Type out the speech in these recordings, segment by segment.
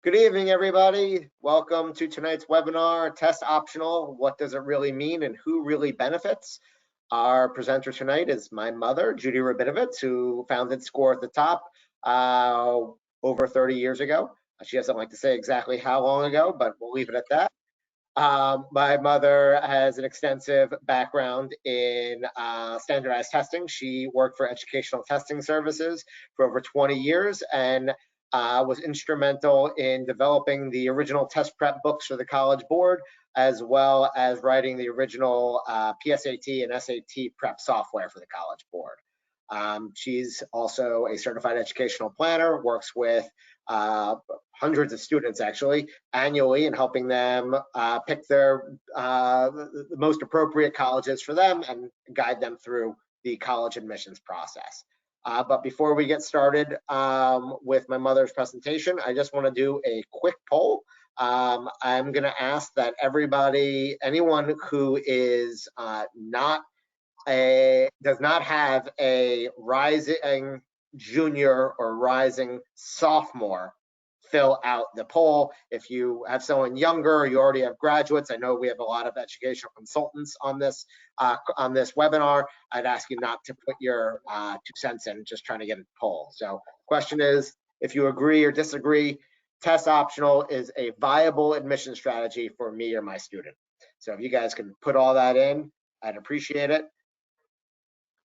Good evening, everybody. Welcome to tonight's webinar, Test Optional, What Does It Really Mean and Who Really Benefits? Our presenter tonight is my mother, Judy Rabinovitz, who founded Score at the Top over 30 years ago. She doesn't like to say exactly how long ago, but we'll leave it at that. My mother has an extensive background in standardized testing. She worked for Educational Testing Services for over 20 years and was instrumental in developing the original test prep books for the College Board, as well as writing the original PSAT and SAT prep software for the College Board. She's also a certified educational planner, works with hundreds of students actually annually and helping them pick the most appropriate colleges for them and guide them through the college admissions process. But before we get started with my mother's presentation, I just want to do a quick poll. I'm going to ask that everybody, anyone who is does not have a rising junior or rising sophomore, fill out the poll. If you have someone younger or you already have graduates, I know we have a lot of educational consultants on this webinar. I'd ask you not to put your 2 cents in, just trying to get a poll. So question is, if you agree or disagree, test optional is a viable admission strategy for me or my student. So if you guys can put all that in, I'd appreciate it.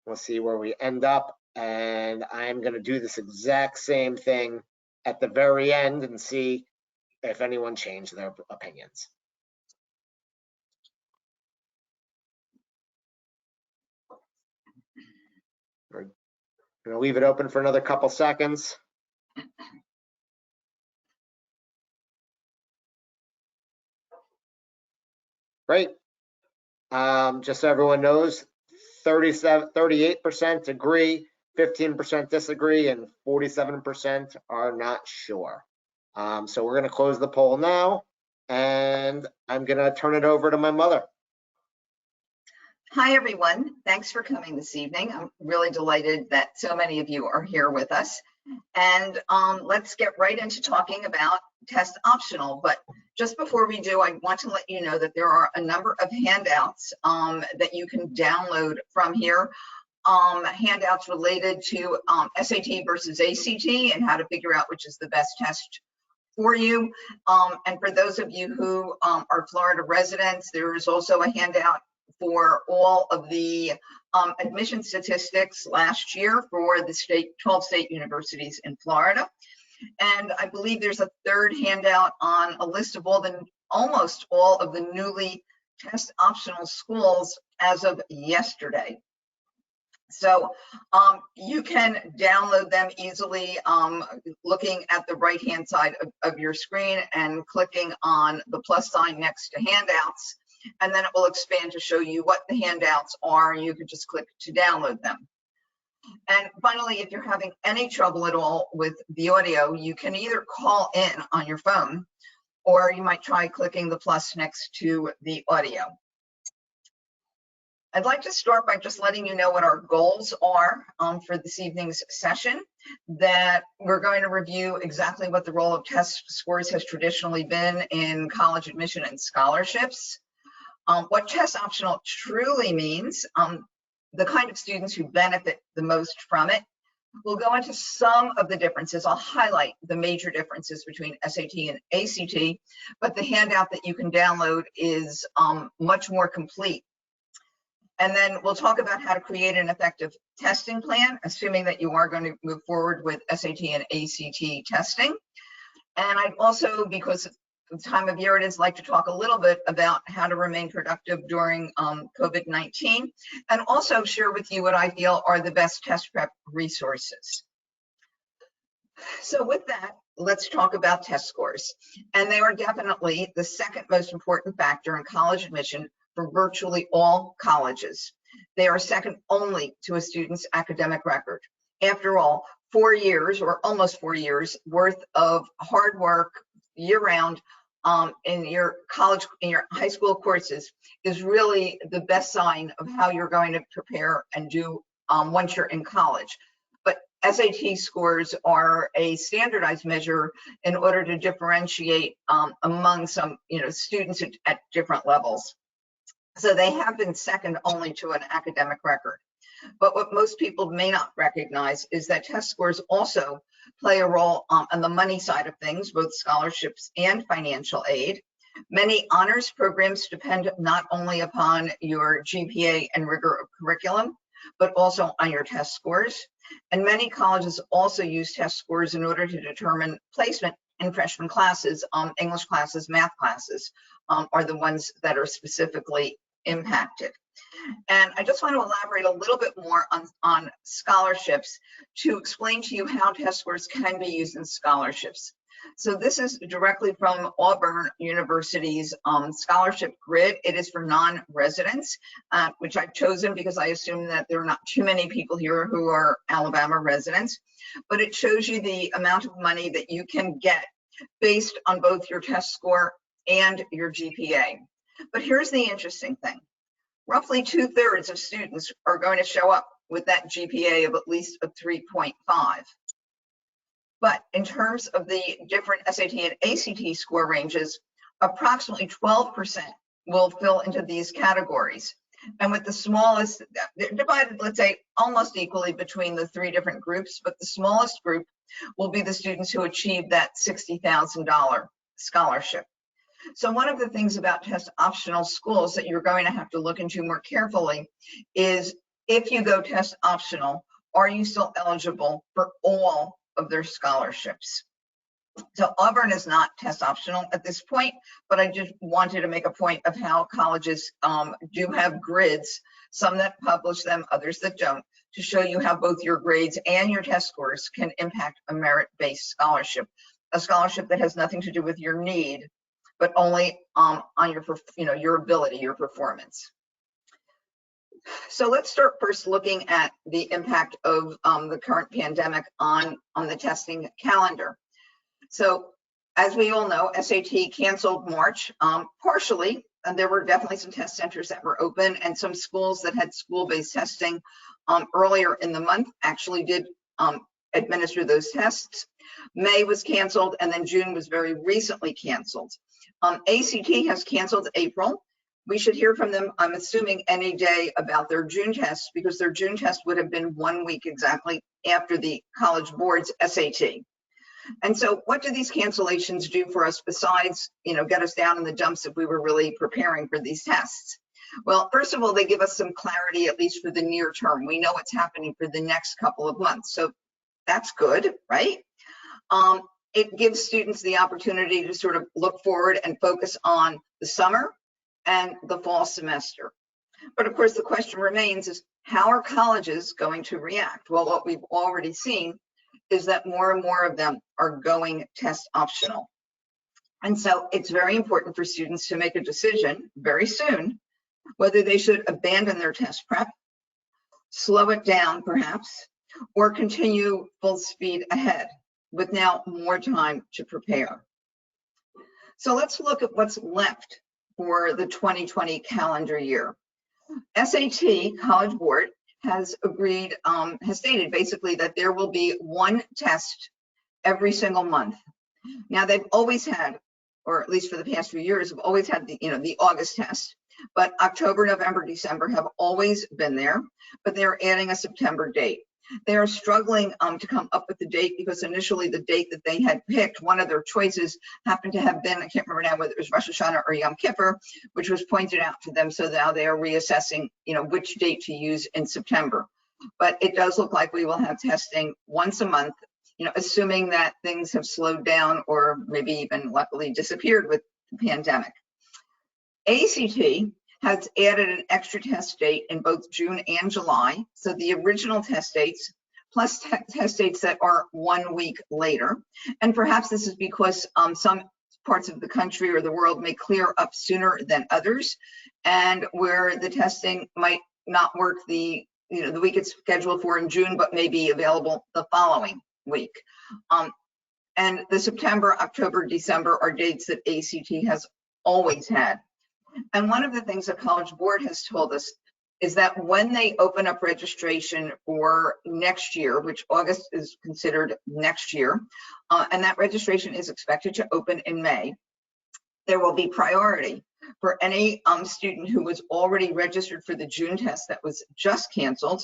We'll see where we end up. And I'm going to do this exact same thing at the very end and see if anyone changed their opinions. We're going to leave it open for another couple seconds. Great. Just so everyone knows, 38% agree, 15% disagree, and 47% are not sure. So we're going to close the poll now, and I'm going to turn it over to my mother. Hi, everyone. Thanks for coming this evening. I'm really delighted that so many of you are here with us. And let's get right into talking about test optional. But just before we do, I want to let you know that there are a number of handouts that you can download from here. Handouts related to SAT versus ACT and how to figure out which is the best test for you. And for those of you who are Florida residents, there is also a handout for all of the admission statistics last year for the 12 state universities in Florida. And I believe there's a third handout on a list of almost all of the newly test optional schools as of yesterday. So you can download them easily looking at the right-hand side of your screen and clicking on the plus sign next to handouts, and then it will expand to show you what the handouts are. You can just click to download them. And finally, if you're having any trouble at all with the audio, you can either call in on your phone, or you might try clicking the plus next to the audio. I'd like to start by just letting you know what our goals are for this evening's session, that we're going to review exactly what the role of test scores has traditionally been in college admission and scholarships, what test optional truly means, the kind of students who benefit the most from it. We'll go into some of the differences. I'll highlight the major differences between SAT and ACT, but the handout that you can download is much more complete. And then we'll talk about how to create an effective testing plan, assuming that you are going to move forward with SAT and ACT testing. And I'd also, because of the time of year it is, like to talk a little bit about how to remain productive during COVID-19, and also share with you what I feel are the best test prep resources. So with that, let's talk about test scores. And they are definitely the second most important factor in college admission for virtually all colleges. They are second only to a student's academic record. After all, 4 years or almost 4 years worth of hard work year-round in your college, in your high school courses is really the best sign of how you're going to prepare and do once you're in college. But SAT scores are a standardized measure in order to differentiate among some, students at different levels. So they have been second only to an academic record. But what most people may not recognize is that test scores also play a role on the money side of things, both scholarships and financial aid. Many honors programs depend not only upon your GPA and rigor of curriculum, but also on your test scores. And many colleges also use test scores in order to determine placement in freshman classes. English classes, math classes are the ones that are specifically impacted. And I just want to elaborate a little bit more on scholarships to explain to you how test scores can be used in scholarships. So this is directly from Auburn University's scholarship grid. It is for non-residents, which I've chosen because I assume that there are not too many people here who are Alabama residents. But it shows you the amount of money that you can get based on both your test score and your GPA. But here's the interesting thing. Roughly 2/3 of students are going to show up with that GPA of at least a 3.5. But in terms of the different SAT and ACT score ranges, approximately 12% will fill into these categories. And with the smallest, they're divided, let's say, almost equally between the three different groups, but the smallest group will be the students who achieve that $60,000 scholarship. So one of the things about test optional schools that you're going to have to look into more carefully is, if you go test optional, are you still eligible for all of their scholarships? So Auburn is not test optional at this point, but I just wanted to make a point of how colleges do have grids, some that publish them, others that don't, to show you how both your grades and your test scores can impact a merit-based scholarship, a scholarship that has nothing to do with your need, but only on your ability, your performance. So let's start first looking at the impact of the current pandemic on the testing calendar. So as we all know, SAT canceled March partially, and there were definitely some test centers that were open, and some schools that had school-based testing earlier in the month actually did administer those tests. May was canceled, and then June was very recently canceled. ACT has canceled April. We should hear from them, I'm assuming, any day about their June test, because their June test would have been 1 week exactly after the College Board's SAT. And so what do these cancellations do for us besides, get us down in the dumps if we were really preparing for these tests? Well, first of all, they give us some clarity, at least for the near term. We know what's happening for the next couple of months. So that's good, right? It gives students the opportunity to sort of look forward and focus on the summer and the fall semester. But of course, the question remains is, how are colleges going to react? Well, what we've already seen is that more and more of them are going test optional. And so it's very important for students to make a decision very soon whether they should abandon their test prep, slow it down perhaps, or continue full speed ahead with now more time to prepare. So let's look at what's left for the 2020 calendar year. SAT, College Board, has agreed, has stated basically that there will be one test every single month. Now they've always had, or at least for the past few years, have always had the August test, but October, November, December have always been there, but they're adding a September date. They are struggling to come up with the date because initially the date that they had picked, one of their choices happened to have been, I can't remember now whether it was Rosh Hashanah or Yom Kippur, which was pointed out to them. So now they are reassessing, which date to use in September. But it does look like we will have testing once a month, assuming that things have slowed down or maybe even luckily disappeared with the pandemic. ACT has added an extra test date in both June and July. So the original test dates plus test dates that are 1 week later. And perhaps this is because some parts of the country or the world may clear up sooner than others, and where the testing might not work the week it's scheduled for in June, but may be available the following week. And the September, October, December are dates that ACT has always had. And one of the things the College Board has told us is that when they open up registration for next year, which August is considered next year, and that registration is expected to open in May, there will be priority for any student who was already registered for the June test that was just canceled,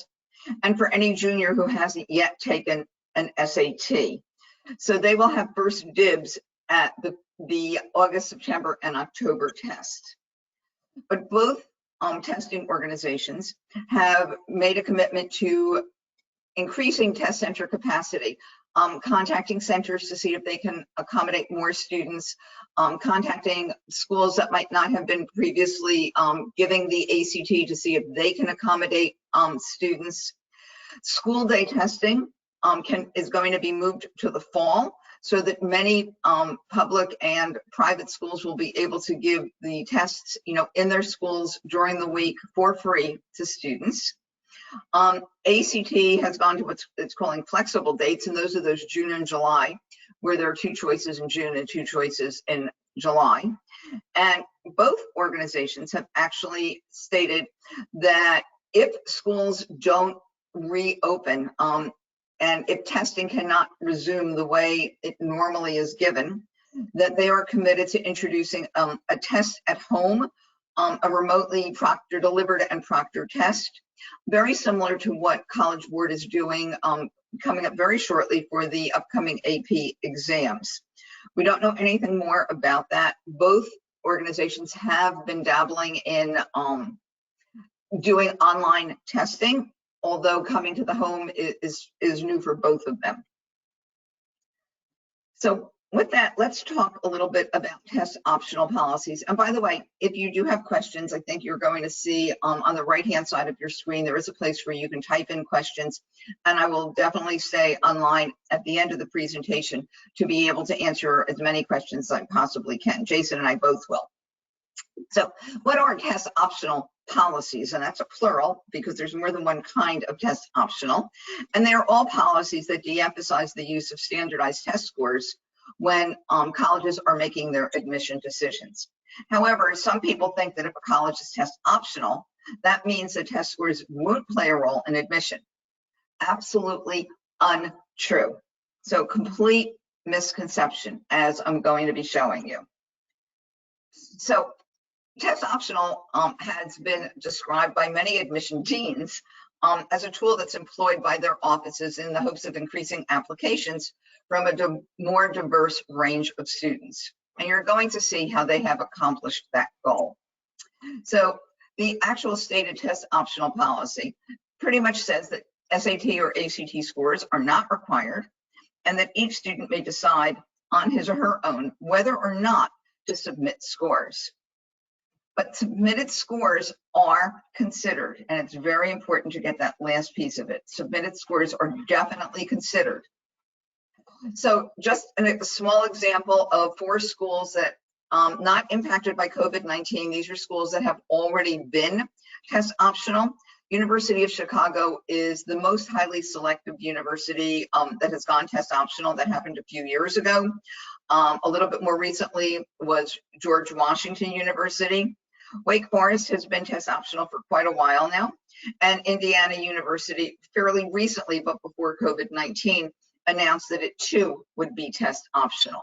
and for any junior who hasn't yet taken an SAT. So they will have first dibs at the August, September, and October test. But both testing organizations have made a commitment to increasing test center capacity, contacting centers to see if they can accommodate more students, contacting schools that might not have been previously giving the ACT to see if they can accommodate students. School day testing is going to be moved to the fall, so that many public and private schools will be able to give the tests, in their schools during the week for free to students. ACT has gone to what it's calling flexible dates, and those are those June and July, where there are 2 choices in June and 2 choices in July. And both organizations have actually stated that if schools don't reopen, and if testing cannot resume the way it normally is given, that they are committed to introducing a test at home, a remotely delivered and proctored test, very similar to what College Board is doing coming up very shortly for the upcoming AP exams. We don't know anything more about that. Both organizations have been dabbling in doing online testing, although coming to the home is new for both of them. So with that, let's talk a little bit about test optional policies. And by the way, if you do have questions, I think you're going to see on the right-hand side of your screen, there is a place where you can type in questions, and I will definitely stay online at the end of the presentation to be able to answer as many questions as I possibly can. Jason and I both will. So what are test optional policies? And that's a plural because there's more than one kind of test optional. And they're all policies that de-emphasize the use of standardized test scores when colleges are making their admission decisions. However, some people think that if a college is test optional, that means the test scores won't play a role in admission. Absolutely untrue. So complete misconception, as I'm going to be showing you. So test optional has been described by many admission deans as a tool that's employed by their offices in the hopes of increasing applications from a more diverse range of students. And you're going to see how they have accomplished that goal. So the actual stated test optional policy pretty much says that SAT or ACT scores are not required, and that each student may decide on his or her own whether or not to submit scores. But submitted scores are considered, and it's very important to get that last piece of it. Submitted scores are definitely considered. So just a small example of 4 schools that not impacted by COVID-19. These are schools that have already been test optional. University of Chicago is the most highly selective university that has gone test optional. That happened a few years ago. A little bit more recently was George Washington University. Wake Forest has been test optional for quite a while now, and Indiana University fairly recently, but before COVID-19, announced that it too would be test optional.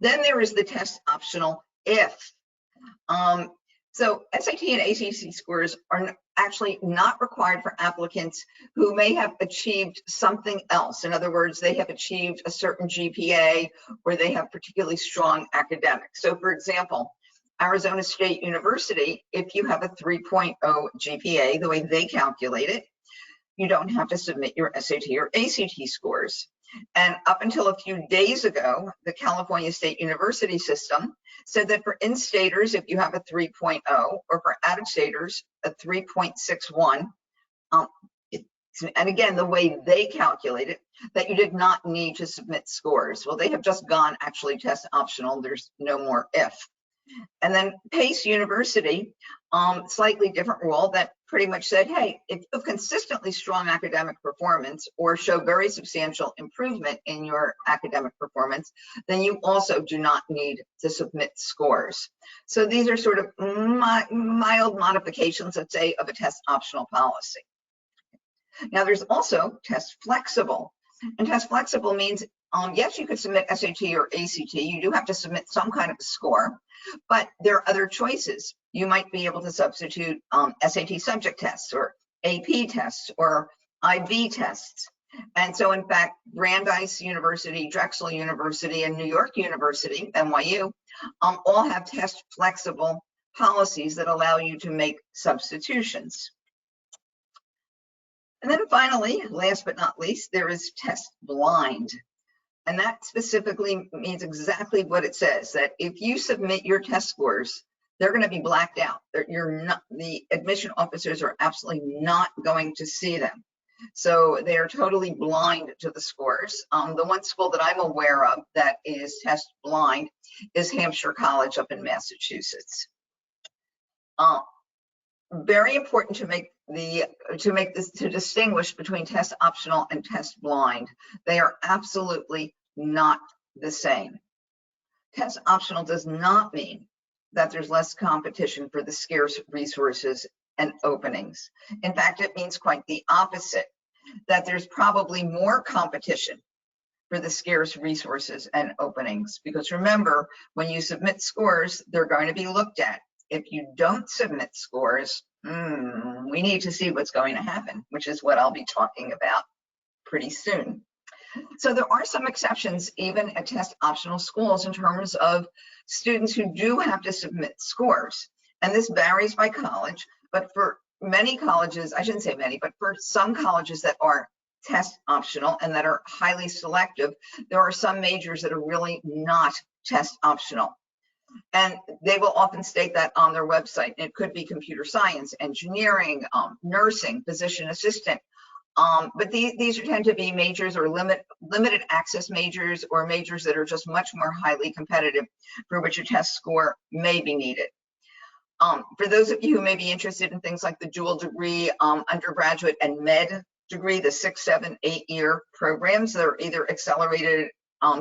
Then there is the test optional if. So SAT and ACT scores are actually not required for applicants who may have achieved something else. In other words, they have achieved a certain GPA or they have particularly strong academics. So for example, Arizona State University, if you have a 3.0 GPA, the way they calculate it, you don't have to submit your SAT or ACT scores. And up until a few days ago, the California State University system said that for in-staters, if you have a 3.0, or for out-of-staters, a 3.61, and again, the way they calculate it, that you did not need to submit scores. Well, they have just gone actually test optional. There's no more if. And then Pace University, slightly different rule, that pretty much said, hey, if you have consistently strong academic performance or show very substantial improvement in your academic performance, then you also do not need to submit scores. So these are sort of mild modifications, let's say, of a test optional policy. Now there's also test flexible. And test flexible means, yes, you could submit SAT or ACT. You do have to submit some kind of a score, but there are other choices. You might be able to substitute SAT subject tests or AP tests or IB tests. And so in fact, Brandeis University, Drexel University, and New York University, NYU, all have test flexible policies that allow you to make substitutions. And then finally, last but not least, there is test blind. And that specifically means exactly what it says, that if you submit your test scores, they're going to be blacked out. The admission officers are absolutely not going to see them. So they are totally blind to the scores. The one school that I'm aware of that is test blind is Hampshire College up in Massachusetts. Very important to distinguish between test optional and test blind. They are absolutely not the same. Test optional does not mean that there's less competition for the scarce resources and openings. In fact, it means quite the opposite, that there's probably more competition for the scarce resources and openings. Because remember, when you submit scores, they're going to be looked at. If you don't submit scores, we need to see what's going to happen, which is what I'll be talking about pretty soon. So there are some exceptions even at test optional schools in terms of students who do have to submit scores. And this varies by college, but for many colleges, I shouldn't say many, but for some colleges that are test optional and that are highly selective, there are some majors that are really not test optional. And they will often state that on their website. It could be computer science, engineering, nursing, physician assistant. But these tend to be majors or limited access majors, or majors that are just much more highly competitive, for which a test score may be needed. For those of you who may be interested in things like the dual degree undergraduate and med degree, the 6, 7, 8-year programs, they're either accelerated.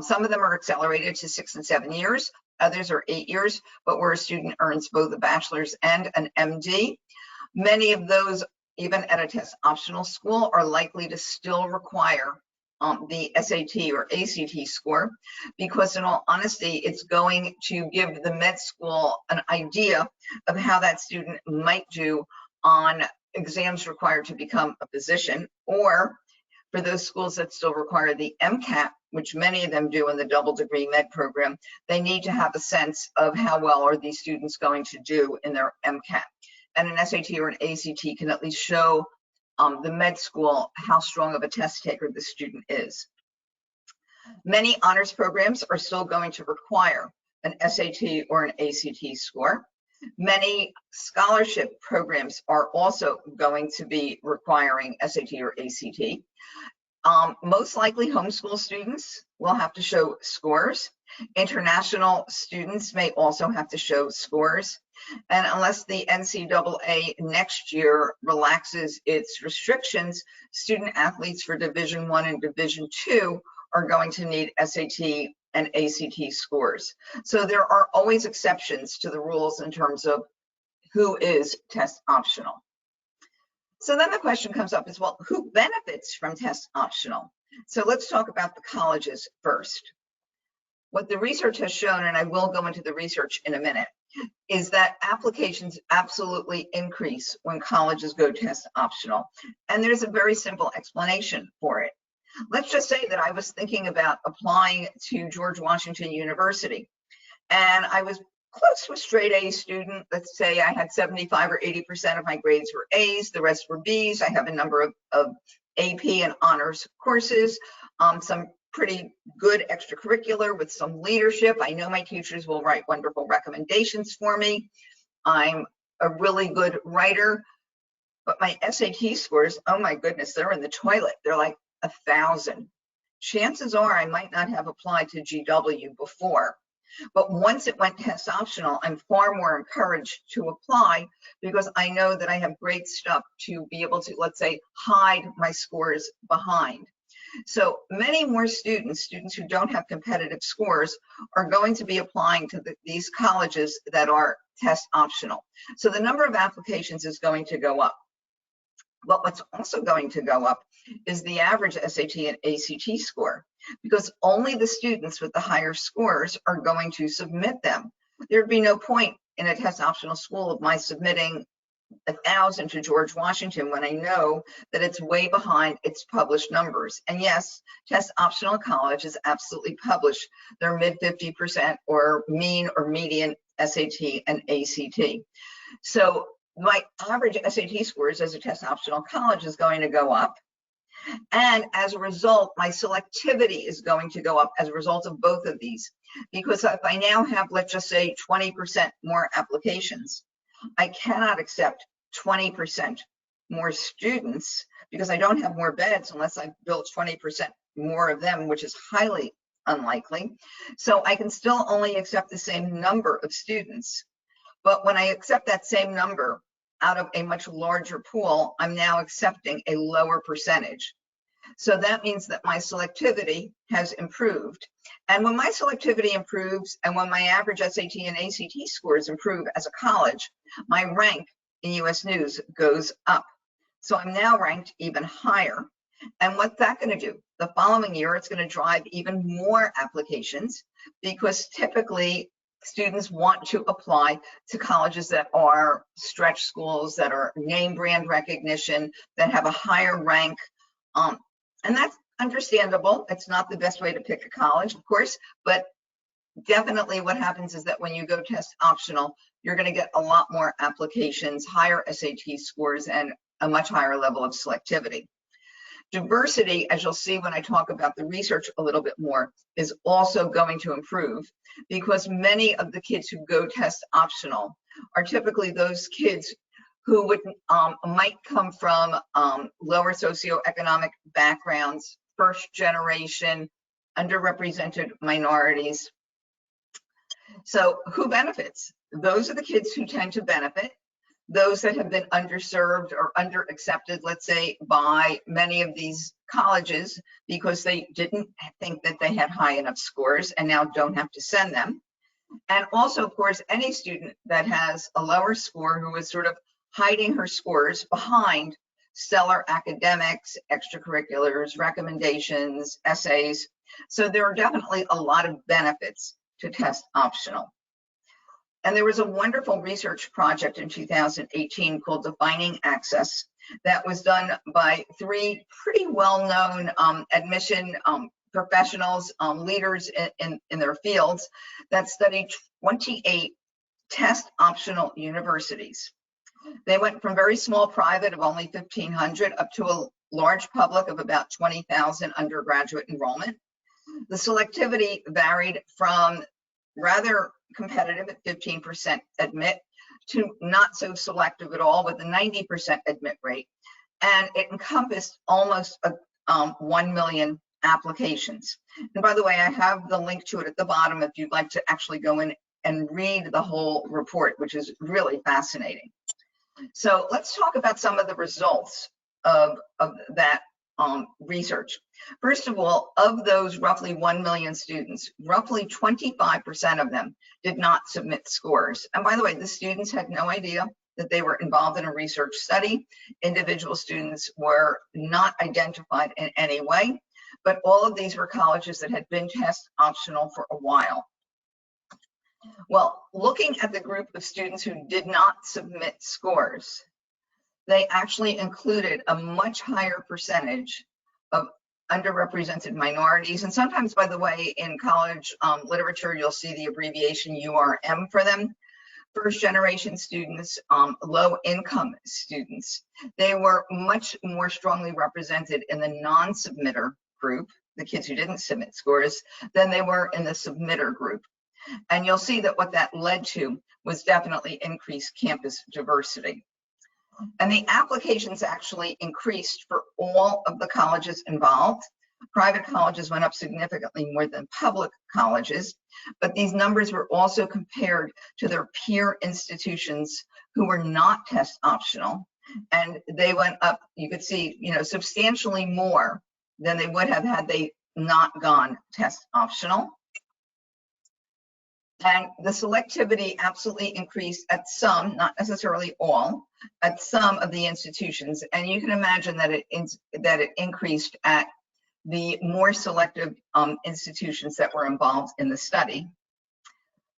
Some of them are accelerated to 6 and 7 years. Others are 8 years, but where a student earns both a bachelor's and an MD. Many of those, even at a test optional school, are likely to still require the SAT or ACT score, because in all honesty, it's going to give the med school an idea of how that student might do on exams required to become a physician, or for those schools that still require the MCAT, which many of them do in the double degree med program, they need to have a sense of how well are these students going to do in their MCAT. And an SAT or an ACT can at least show the med school how strong of a test taker the student is. Many honors programs are still going to require an SAT or an ACT score. Many scholarship programs are also going to be requiring SAT or ACT. Most likely homeschool students will have to show scores. International students may also have to show scores. And unless the NCAA next year relaxes its restrictions, student athletes for Division I and Division II are going to need SAT and ACT scores. So there are always exceptions to the rules in terms of who is test optional. So then the question comes up is, well, who benefits from test optional? So let's talk about the colleges first. What the research has shown, and I will go into the research in a minute, is that applications absolutely increase when colleges go test optional. And there's a very simple explanation for it. Let's just say that I was thinking about applying to George Washington University, and I was close to a straight A student. Let's say I had 75 or 80% of my grades were A's, the rest were B's. I have a number of AP and honors courses, some pretty good extracurricular with some leadership. I know my teachers will write wonderful recommendations for me. I'm a really good writer, but my SAT scores, oh my goodness, they're in the toilet. They're like 1,000. Chances are I might not have applied to GW before. But once it went test optional, I'm far more encouraged to apply because I know that I have great stuff to be able to, let's say, hide my scores behind. So many more students who don't have competitive scores, are going to be applying to these colleges that are test optional. So the number of applications is going to go up. But what's also going to go up is the average SAT and ACT score, because only the students with the higher scores are going to submit them. There'd be no point in a test optional school of my submitting 1,000 to George Washington when I know that it's way behind its published numbers. And yes, test optional colleges absolutely publish their mid 50% or mean or median SAT and ACT. So my average SAT scores as a test optional college is going to go up. And as a result, my selectivity is going to go up as a result of both of these. Because if I now have, let's just say, 20% more applications, I cannot accept 20% more students because I don't have more beds unless I build 20% more of them, which is highly unlikely. So I can still only accept the same number of students. But when I accept that same number out of a much larger pool, I'm now accepting a lower percentage. So that means that my selectivity has improved. And when my selectivity improves and when my average SAT and ACT scores improve as a college, my rank in US News goes up. So I'm now ranked even higher. And what's that going to do? The following year, it's going to drive even more applications because typically students want to apply to colleges that are stretch schools, that are name brand recognition, that have a higher rank. And that's understandable. It's not the best way to pick a college, of course, but definitely what happens is that when you go test optional, you're going to get a lot more applications, higher SAT scores, and a much higher level of selectivity. Diversity, as you'll see when I talk about the research a little bit more, is also going to improve because many of the kids who go test optional are typically those kids who would might come from lower socioeconomic backgrounds, first generation, underrepresented minorities. So who benefits? Those are the kids who tend to benefit. Those that have been underserved or underaccepted, let's say, by many of these colleges because they didn't think that they had high enough scores and now don't have to send them. And also, of course, any student that has a lower score who is sort of hiding her scores behind stellar academics, extracurriculars, recommendations, essays. So there are definitely a lot of benefits to test optional. And there was a wonderful research project in 2018 called Defining Access that was done by 3 pretty well-known admission professionals, leaders in their fields that studied 28 test optional universities. They went from very small private of only 1,500 up to a large public of about 20,000 undergraduate enrollment. The selectivity varied from rather competitive at 15% admit to not so selective at all with a 90% admit rate. And it encompassed almost 1 million applications. And by the way, I have the link to it at the bottom if you'd like to actually go in and read the whole report, which is really fascinating. So let's talk about some of the results of that research. First of all, of those roughly 1 million students, roughly 25% of them did not submit scores. And by the way, the students had no idea that they were involved in a research study. Individual students were not identified in any way, but all of these were colleges that had been test optional for a while. Well, looking at the group of students who did not submit scores, they actually included a much higher percentage of underrepresented minorities. And sometimes, by the way, in college literature, you'll see the abbreviation URM for them. First generation students, low income students. They were much more strongly represented in the non-submitter group, the kids who didn't submit scores, than they were in the submitter group. And you'll see that what that led to was definitely increased campus diversity. And the applications actually increased for all of the colleges involved, Private colleges went up significantly more than public colleges, but these numbers were also compared to their peer institutions who were not test optional. And they went up, you could see, substantially more than they would have had they not gone test optional. And the selectivity absolutely increased at some, not necessarily all, at some of the institutions. And you can imagine that it increased at the more selective institutions that were involved in the study.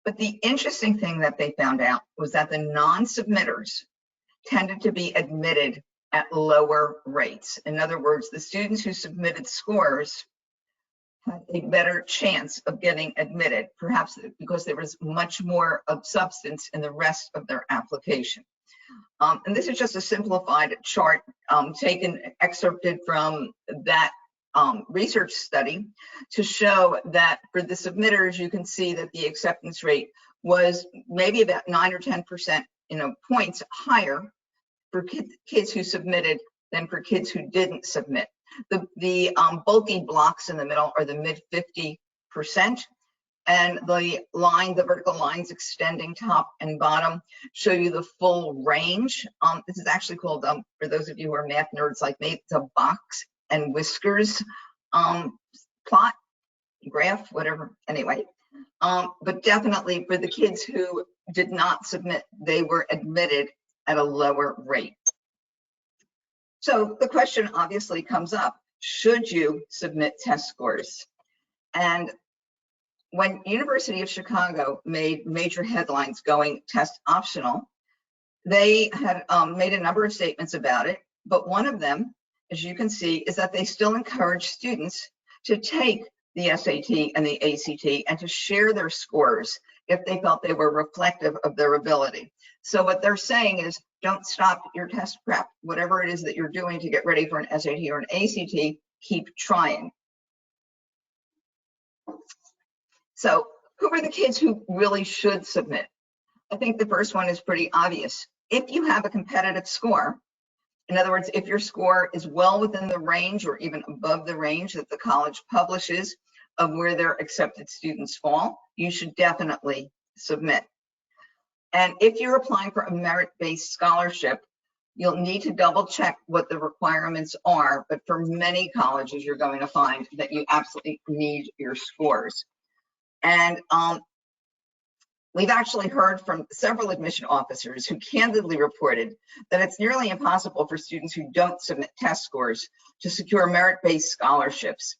But the interesting thing that they found out was that the non-submitters tended to be admitted at lower rates. In other words, the students who submitted scores had a better chance of getting admitted, perhaps because there was much more of substance in the rest of their application. And this is just a simplified chart excerpted from that research study to show that for the submitters, you can see that the acceptance rate was maybe about 9 or 10% points higher for kids who submitted than for kids who didn't submit. The bulky blocks in the middle are the mid 50%, and the vertical lines extending top and bottom show you the full range. This is actually called, for those of you who are math nerds like me, it's a box and whiskers plot, graph, whatever, anyway. But definitely for the kids who did not submit, they were admitted at a lower rate. So the question obviously comes up, should you submit test scores? And when University of Chicago made major headlines going test optional, they had made a number of statements about it, but one of them, as you can see, is that they still encourage students to take the SAT and the ACT and to share their scores if they felt they were reflective of their ability. So what they're saying is, don't stop your test prep. Whatever it is that you're doing to get ready for an SAT or an ACT, keep trying. So who are the kids who really should submit? I think the first one is pretty obvious. If you have a competitive score, in other words, if your score is well within the range or even above the range that the college publishes of where their accepted students fall, you should definitely submit. And if you're applying for a merit-based scholarship, you'll need to double check what the requirements are, but for many colleges, you're going to find that you absolutely need your scores. And we've actually heard from several admission officers who candidly reported that it's nearly impossible for students who don't submit test scores to secure merit-based scholarships.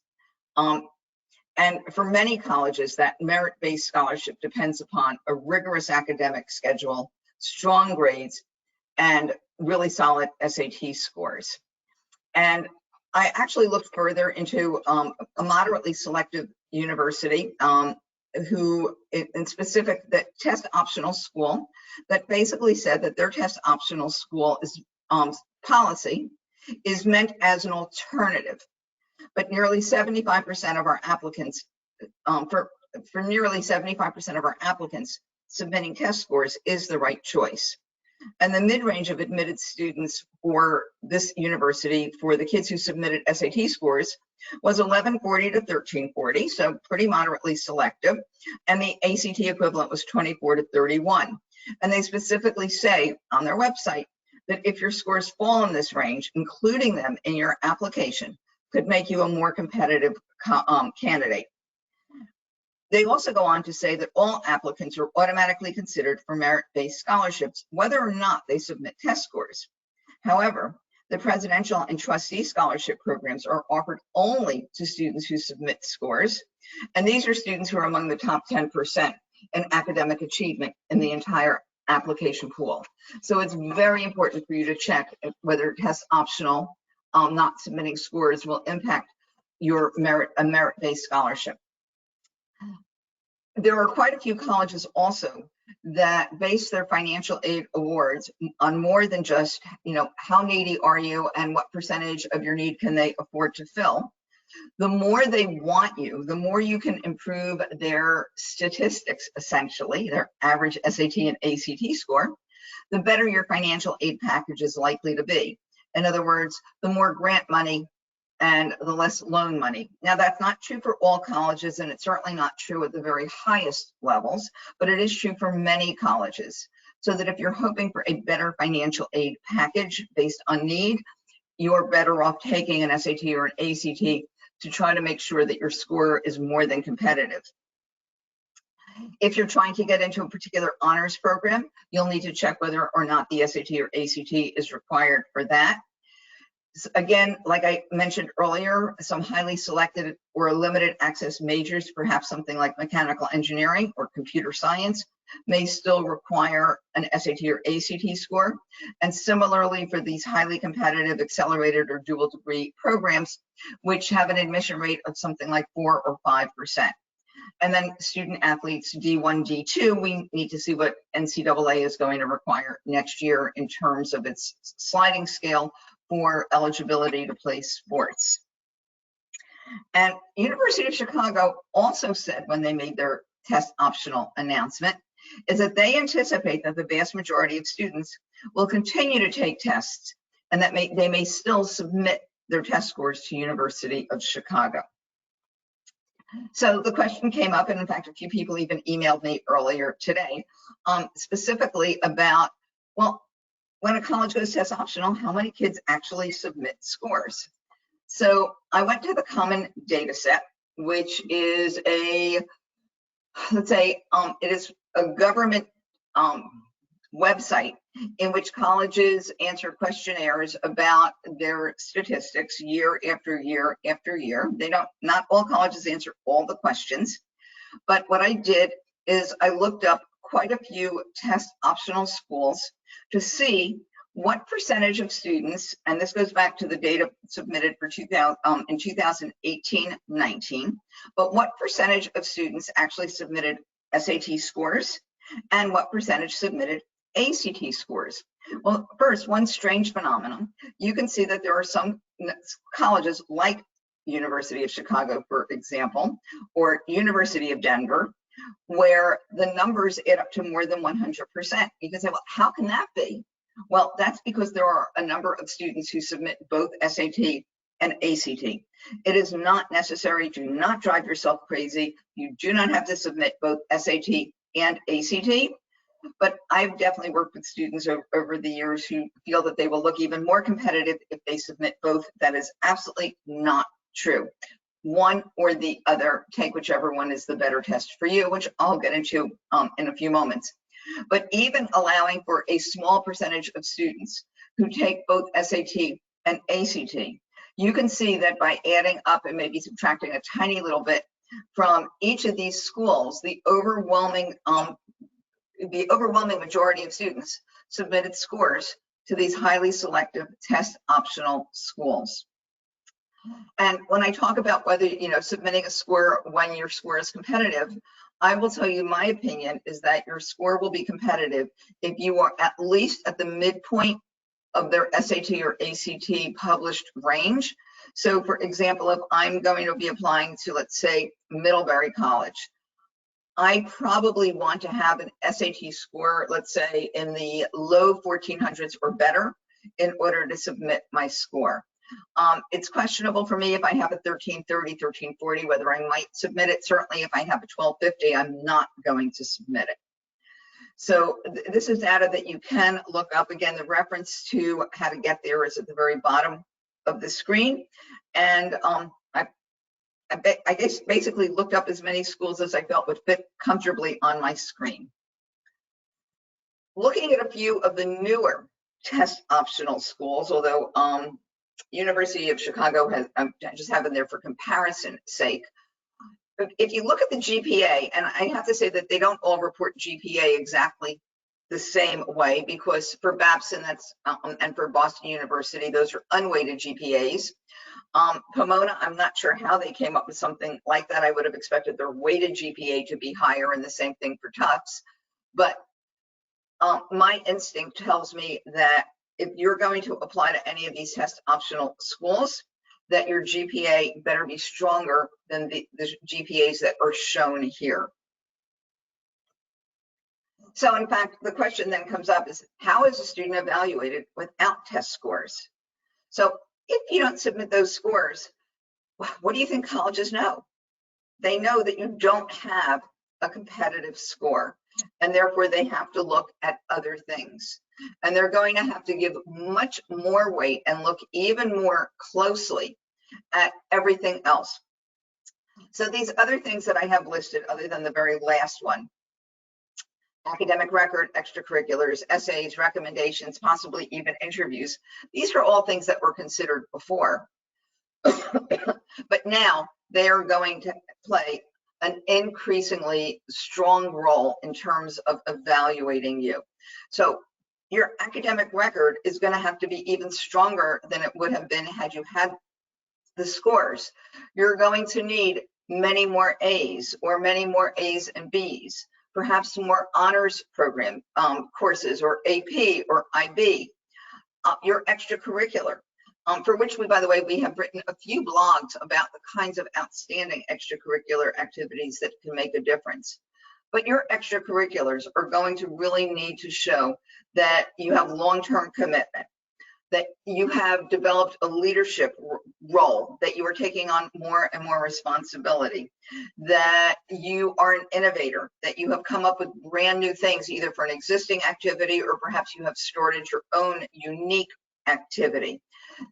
And for many colleges, that merit-based scholarship depends upon a rigorous academic schedule, strong grades, and really solid SAT scores. And I actually looked further into a moderately selective university who, in specific, that test optional school that basically said that their test optional school is policy is meant as an alternative. But nearly 75% of our applicants, for nearly 75% of our applicants, submitting test scores is the right choice. And the mid-range of admitted students for this university, for the kids who submitted SAT scores, was 1140 to 1340, so pretty moderately selective. And the ACT equivalent was 24 to 31. And they specifically say on their website that if your scores fall in this range, including them in your application, could make you a more competitive candidate. They also go on to say that all applicants are automatically considered for merit-based scholarships, whether or not they submit test scores. However, the presidential and trustee scholarship programs are offered only to students who submit scores, and these are students who are among the top 10% in academic achievement in the entire application pool. So it's very important for you to check whether test optional not submitting scores will impact your merit-based scholarship. There are quite a few colleges also that base their financial aid awards on more than just, how needy are you and what percentage of your need can they afford to fill. The more they want you, the more you can improve their statistics, essentially, their average SAT and ACT score, the better your financial aid package is likely to be. In other words, the more grant money and the less loan money. Now, that's not true for all colleges, and it's certainly not true at the very highest levels, but it is true for many colleges. So that if you're hoping for a better financial aid package based on need, you're better off taking an SAT or an ACT to try to make sure that your score is more than competitive. If you're trying to get into a particular honors program, you'll need to check whether or not the SAT or ACT is required for that. Again, like I mentioned earlier, some highly selected or limited access majors, perhaps something like mechanical engineering or computer science, may still require an SAT or ACT score. And similarly for these highly competitive accelerated or dual degree programs, which have an admission rate of something like 4 or 5%. And then student athletes D1, D2, we need to see what NCAA is going to require next year in terms of its sliding scale for eligibility to play sports. And University of Chicago also said when they made their test optional announcement is that they anticipate that the vast majority of students will continue to take tests and that they may still submit their test scores to University of Chicago. So the question came up, and in fact, a few people even emailed me earlier today, specifically about, well, when a college goes test optional, how many kids actually submit scores? So I went to the common data set, which is a, let's say, it is a government website in which colleges answer questionnaires about their statistics year after year after year. Not all colleges answer all the questions, but what I did is I looked up quite a few test optional schools to see what percentage of students, and this goes back to the data submitted for in 2018-19, but what percentage of students actually submitted SAT scores and what percentage submitted ACT scores. Well, first, one strange phenomenon, you can see that there are some colleges like University of Chicago, for example, or University of Denver, where the numbers add up to more than 100%. You can say, well, how can that be? Well, that's because there are a number of students who submit both SAT and ACT. It is not necessary. Do not drive yourself crazy. You do not have to submit both SAT and ACT. But I've definitely worked with students over the years who feel that they will look even more competitive if they submit both. That is absolutely not true. One or the other, take whichever one is the better test for you, which I'll get into in a few moments. But even allowing for a small percentage of students who take both SAT and ACT, you can see that by adding up and maybe subtracting a tiny little bit from each of these schools, the overwhelming majority of students submitted scores to these highly selective test optional schools. And when I talk about whether, submitting a score when your score is competitive, I will tell you my opinion is that your score will be competitive if you are at least at the midpoint of their SAT or ACT published range. So for example, if I'm going to be applying to, let's say, Middlebury College, I probably want to have an SAT score, let's say, in the low 1400s or better in order to submit my score. It's questionable for me if I have a 1330, 1340, whether I might submit it. Certainly if I have a 1250, I'm not going to submit it. So this is data that you can look up. Again, the reference to how to get there is at the very bottom of the screen. And I guess basically looked up as many schools as I felt would fit comfortably on my screen. Looking at a few of the newer test optional schools, although University of Chicago has, I just have it there for comparison sake. If you look at the GPA, and I have to say that they don't all report GPA exactly the same way, because for Babson, that's and for Boston University, those are unweighted GPAs. Pomona, I'm not sure how they came up with something like that. I would have expected their weighted GPA to be higher, and the same thing for Tufts. But my instinct tells me that if you're going to apply to any of these test optional schools, that your GPA better be stronger than the GPAs that are shown here. So in fact, the question then comes up is, how is a student evaluated without test scores? So If you don't submit those scores, what do you think colleges know? They know that you don't have a competitive score, and therefore they have to look at other things. And they're going to have to give much more weight and look even more closely at everything else. So these other things that I have listed, other than the very last one, academic record, extracurriculars, essays, recommendations, possibly even interviews, these are all things that were considered before. But now they are going to play an increasingly strong role in terms of evaluating you. So your academic record is going to have to be even stronger than it would have been had you had the scores. You're going to need many more A's or many more A's and B's, perhaps more honors program courses or AP or IB, your extracurricular. For which we, by the way, we have written a few blogs about the kinds of outstanding extracurricular activities that can make a difference. But your extracurriculars are going to really need to show that you have long-term commitment, that you have developed a leadership role, that you are taking on more and more responsibility, that you are an innovator, that you have come up with brand new things, either for an existing activity or perhaps you have started your own unique activity,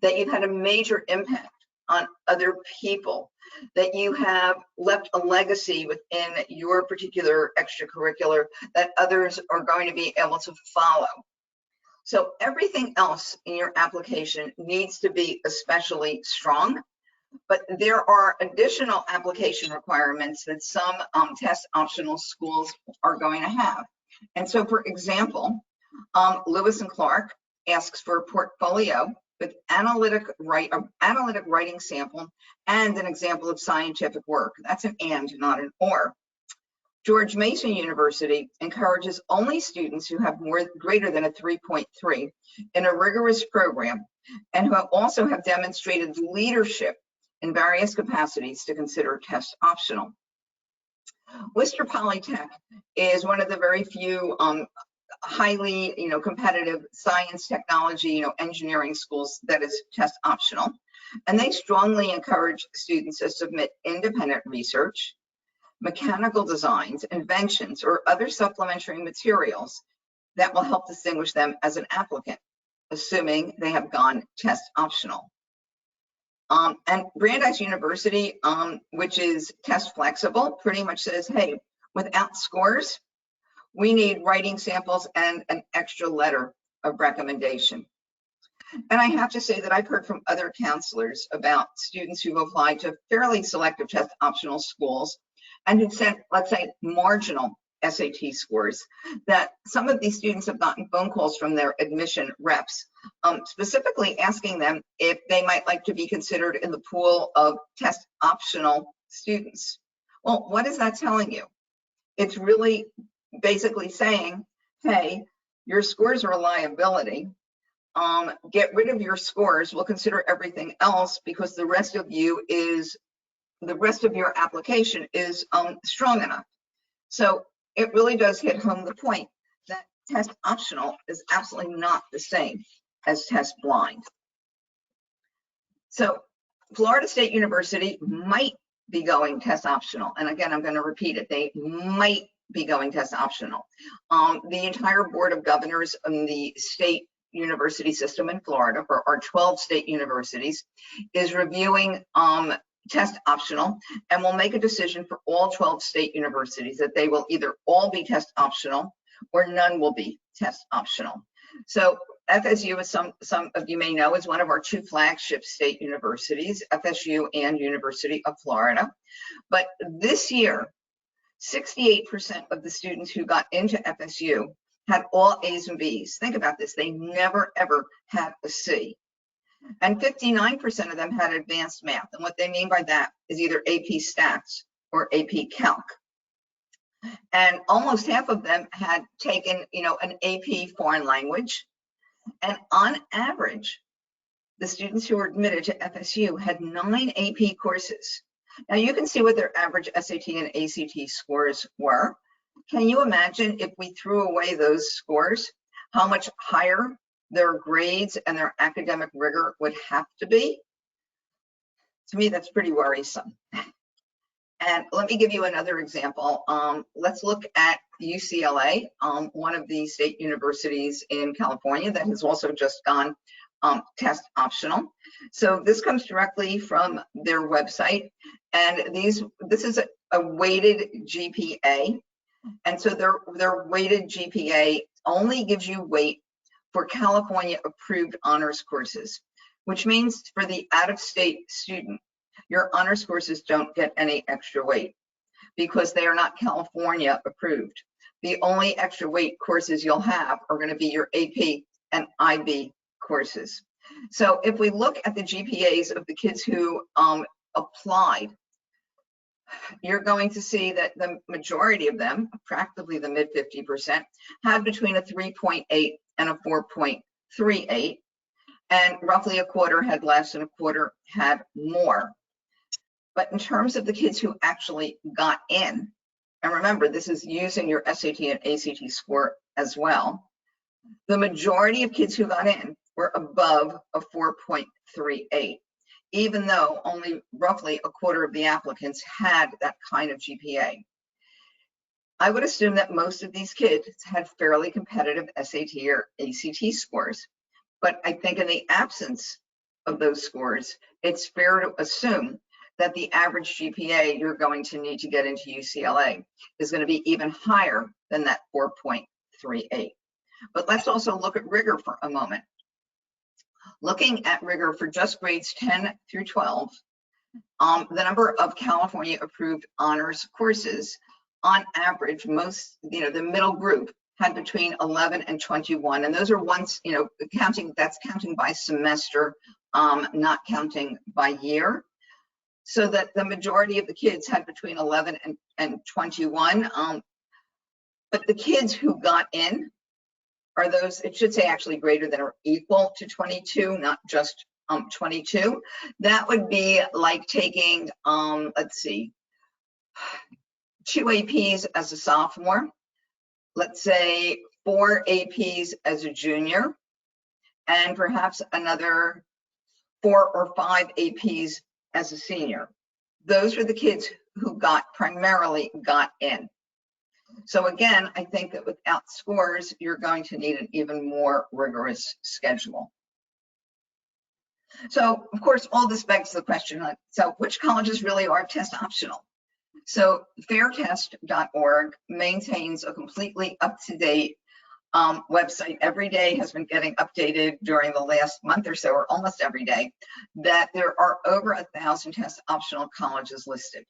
that you've had a major impact on other people, that you have left a legacy within your particular extracurricular that others are going to be able to follow. So everything else in your application needs to be especially strong, but there are additional application requirements that some test optional schools are going to have. And so, for example, Lewis and Clark asks for a portfolio with analytic writing sample and an example of scientific work. That's an and, not an or. George Mason University encourages only students who have greater than a 3.3 in a rigorous program and who also have demonstrated leadership in various capacities to consider test optional. Worcester Polytech is one of the very few highly competitive science, technology, engineering schools that is test optional. And they strongly encourage students to submit independent research, mechanical designs, inventions, or other supplementary materials that will help distinguish them as an applicant, assuming they have gone test optional. And Brandeis University, which is test flexible, pretty much says, hey, without scores, we need writing samples and an extra letter of recommendation. And I have to say that I've heard from other counselors about students who've applied to fairly selective test optional schools and who sent, let's say, marginal SAT scores, that some of these students have gotten phone calls from their admission reps, specifically asking them if they might like to be considered in the pool of test optional students. Well, what is that telling you? It's really basically saying, hey, your scores are a liability. Get rid of your scores. We'll consider everything else because the rest of your application is strong enough. So it really does hit home the point that test optional is absolutely not the same as test blind. So Florida State University might be going test optional. And again, I'm going to repeat it. They might be going test optional. The entire board of governors in the state university system in Florida for our 12 state universities is reviewing test optional and will make a decision for all 12 state universities that they will either all be test optional or none will be test optional. So FSU, as some of you may know, is one of our two flagship state universities, FSU and University of Florida. But this year, 68% of the students who got into FSU had all A's and B's. Think about this, they never ever had a C. And 59% of them had advanced math. And what they mean by that is either AP Stats or AP Calc. And almost half of them had taken, an AP foreign language. And on average, the students who were admitted to FSU had 9 AP courses. Now you can see what their average SAT and ACT scores were. Can you imagine if we threw away those scores, how much higher their grades and their academic rigor would have to be, to me, that's pretty worrisome. And let me give you another example. Let's look at UCLA, one of the state universities in California that has also just gone test optional. So this comes directly from their website, and this is a weighted GPA, and so their weighted GPA only gives you weight for California approved honors courses, which means for the out-of-state student, your honors courses don't get any extra weight because they are not California approved. The only extra weight courses you'll have are going to be your AP and IB courses. So if we look at the GPAs of the kids who applied, you're going to see that the majority of them, practically the mid 50%, had between a 3.8 and a 4.38, and roughly a quarter had less and a quarter had more. But in terms of the kids who actually got in, and remember, this is using your SAT and ACT score as well, the majority of kids who got in were above a 4.38, even though only roughly a quarter of the applicants had that kind of GPA. I would assume that most of these kids had fairly competitive SAT or ACT scores, but I think in the absence of those scores, it's fair to assume that the average GPA you're going to need to get into UCLA is going to be even higher than that 4.38. But let's also look at rigor for a moment. Looking at rigor for just grades 10 through 12, the number of California approved honors courses, on average, most, the middle group had between 11 and 21. And those are that's counting by semester, not counting by year. So that the majority of the kids had between 11 and 21. But the kids who got in are those, it should say actually greater than or equal to 22, not just 22. That would be like taking, let's see, 2 APs as a sophomore, let's say 4 APs as a junior, and perhaps another 4 or 5 APs as a senior. Those are the kids who primarily got in. So again, I think that without scores, you're going to need an even more rigorous schedule. So of course, all this begs the question, so which colleges really are test optional? So fairtest.org maintains a completely up-to-date website. Every day has been getting updated during the last month or so, or almost every day, that there are over 1,000 test optional colleges listed.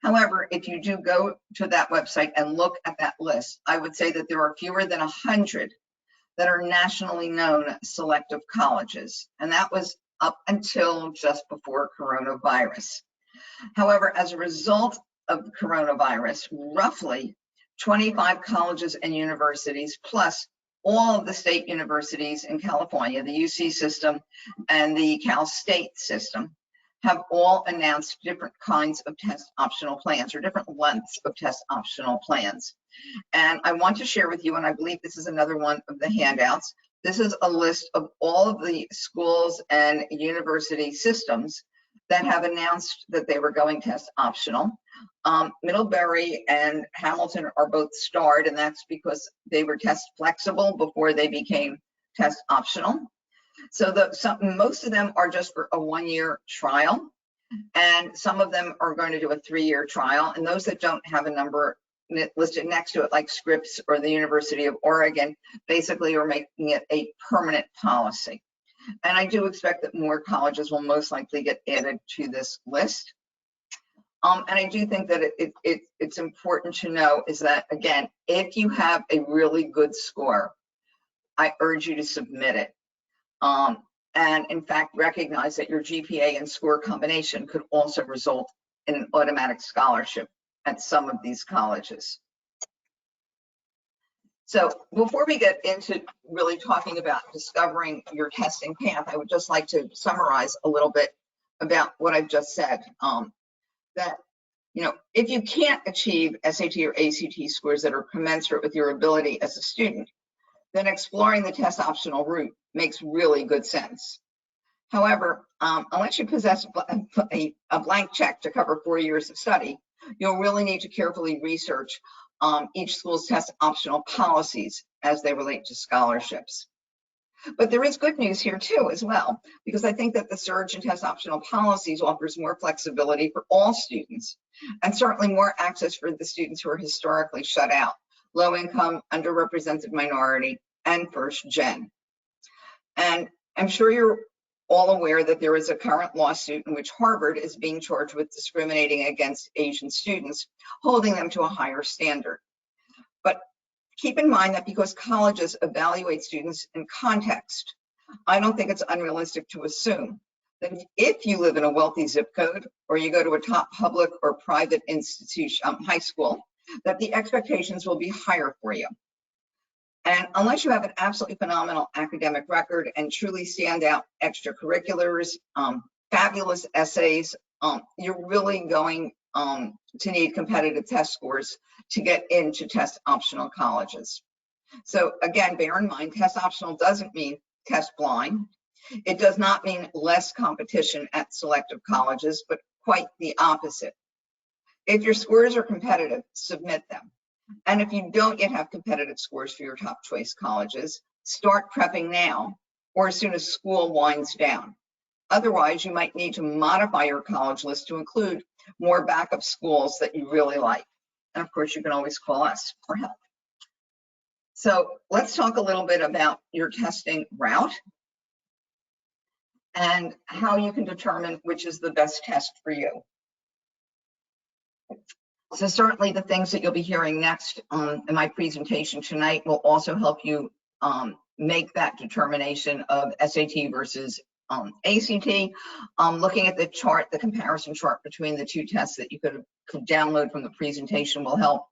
However, if you do go to that website and look at that list, I would say that there are fewer than 100 that are nationally known selective colleges, and that was up until just before coronavirus. However, as a result of the coronavirus, roughly 25 colleges and universities, plus all of the state universities in California, the UC system and the Cal State system, have all announced different kinds of test optional plans or different lengths of test optional plans. And I want to share with you, and I believe this is another one of the handouts, this is a list of all of the schools and university systems that have announced that they were going test optional. Middlebury and Hamilton are both starred, and that's because they were test flexible before they became test optional. So most of them are just for a 1-year trial, and some of them are going to do a 3-year trial. And those that don't have a number listed next to it, like Scripps or the University of Oregon, basically are making it a permanent policy. And I do expect that more colleges will most likely get added to this list. And I do think that it's important to know is that, again, if you have a really good score, I urge you to submit it. And in fact, recognize that your GPA and score combination could also result in an automatic scholarship at some of these colleges. So before we get into really talking about discovering your testing path, I would just like to summarize a little bit about what I've just said. That, if you can't achieve SAT or ACT scores that are commensurate with your ability as a student, then exploring the test optional route makes really good sense. However, unless you possess a blank check to cover 4 years of study, you'll really need to carefully research each school's test optional policies as they relate to scholarships. But there is good news here too as well, because I think that the surge in test optional policies offers more flexibility for all students, and certainly more access for the students who are historically shut out, low income, underrepresented minority, and first gen. And I'm sure you're all aware that there is a current lawsuit in which Harvard is being charged with discriminating against Asian students, holding them to a higher standard. But keep in mind that because colleges evaluate students in context, I don't think it's unrealistic to assume that if you live in a wealthy zip code or you go to a top public or private institution, high school, that the expectations will be higher for you. And unless you have an absolutely phenomenal academic record and truly standout extracurriculars, fabulous essays, you're really going to need competitive test scores to get into test optional colleges. So again, bear in mind, test optional doesn't mean test blind. It does not mean less competition at selective colleges, but quite the opposite. If your scores are competitive, submit them. And if you don't yet have competitive scores for your top choice colleges, start prepping now or as soon as school winds down. Otherwise, you might need to modify your college list to include more backup schools that you really like. And of course, you can always call us for help. So let's talk a little bit about your testing route and how you can determine which is the best test for you. So certainly the things that you'll be hearing next in my presentation tonight will also help you make that determination of SAT versus ACT. Looking at the chart, the comparison chart between the two tests that you could download from the presentation will help.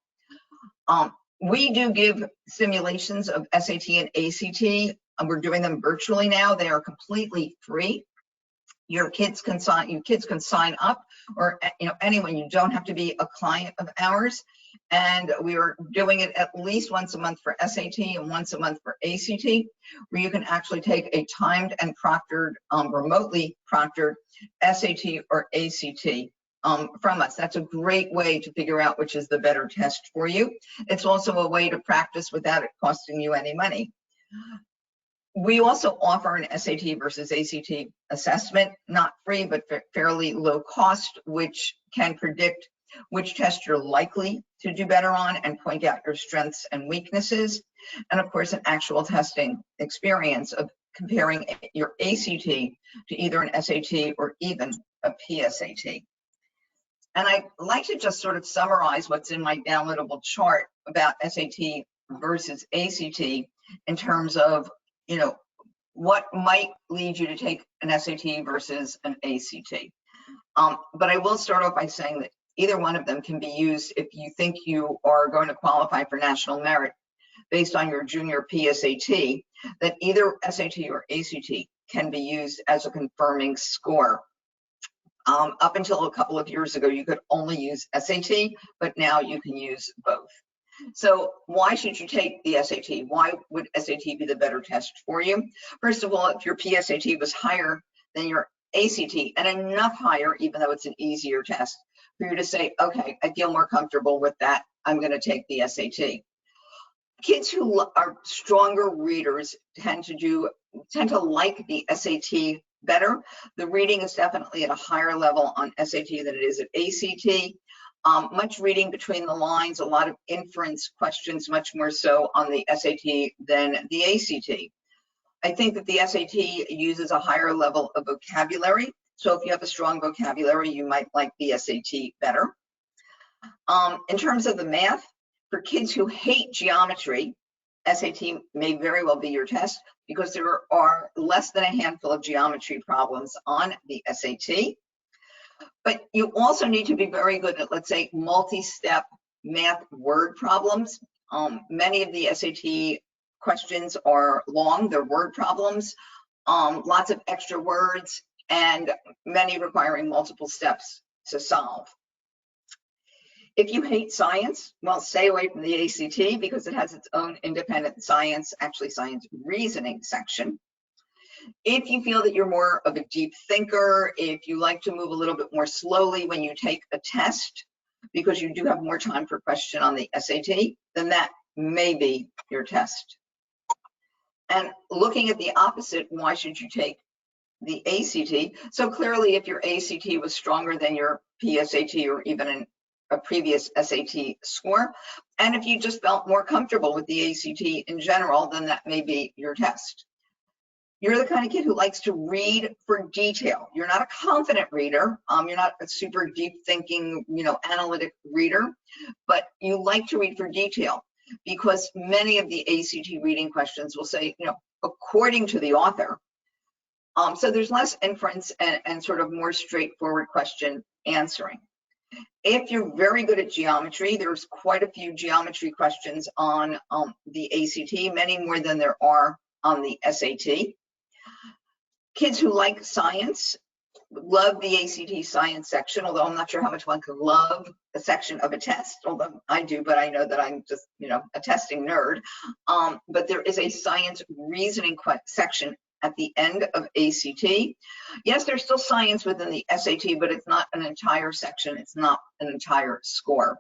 We do give simulations of SAT and ACT. We're doing them virtually now. They are completely free. Your kids can sign up, or anyone. You don't have to be a client of ours. And we are doing it at least once a month for SAT and once a month for ACT, where you can actually take a timed and proctored, remotely proctored SAT or ACT from us. That's a great way to figure out which is the better test for you. It's also a way to practice without it costing you any money. We also offer an SAT versus ACT assessment, not free, but fairly low cost, which can predict which test you're likely to do better on and point out your strengths and weaknesses. And of course, an actual testing experience of comparing your ACT to either an SAT or even a PSAT. And I'd like to just sort of summarize what's in my downloadable chart about SAT versus ACT in terms of what might lead you to take an SAT versus an ACT. But I will start off by saying that either one of them can be used if you think you are going to qualify for national merit based on your junior PSAT, that either SAT or ACT can be used as a confirming score. Up until a couple of years ago, you could only use SAT, but now you can use both. So why should you take the SAT? Why would SAT be the better test for you? First of all, if your PSAT was higher than your ACT, and enough higher, even though it's an easier test, for you to say, okay, I feel more comfortable with that, I'm going to take the SAT. Kids who are stronger readers tend to like the SAT better. The reading is definitely at a higher level on SAT than it is at ACT. Much reading between the lines, a lot of inference questions, much more so on the SAT than the ACT. I think that the SAT uses a higher level of vocabulary. So if you have a strong vocabulary, you might like the SAT better. In terms of the math, for kids who hate geometry, SAT may very well be your test because there are less than a handful of geometry problems on the SAT. But you also need to be very good at, let's say, multi-step math word problems. Many of the SAT questions are long, they're word problems, lots of extra words, and many requiring multiple steps to solve. If you hate science, well, stay away from the ACT because it has its own independent science, actually science reasoning section. If you feel that you're more of a deep thinker, if you like to move a little bit more slowly when you take a test, because you do have more time for question on the SAT, then that may be your test. And looking at the opposite, why should you take the ACT? So clearly, if your ACT was stronger than your PSAT or even a previous SAT score, and if you just felt more comfortable with the ACT in general, then that may be your test. You're the kind of kid who likes to read for detail. You're not a confident reader. You're not a super deep thinking, analytic reader, but you like to read for detail because many of the ACT reading questions will say, according to the author. So there's less inference and sort of more straightforward question answering. If you're very good at geometry, there's quite a few geometry questions on the ACT, many more than there are on the SAT. Kids who like science love the ACT science section, although I'm not sure how much one could love a section of a test, although I do, but I know that I'm just, a testing nerd. But there is a science reasoning section at the end of ACT. Yes, there's still science within the SAT, but it's not an entire section. It's not an entire score.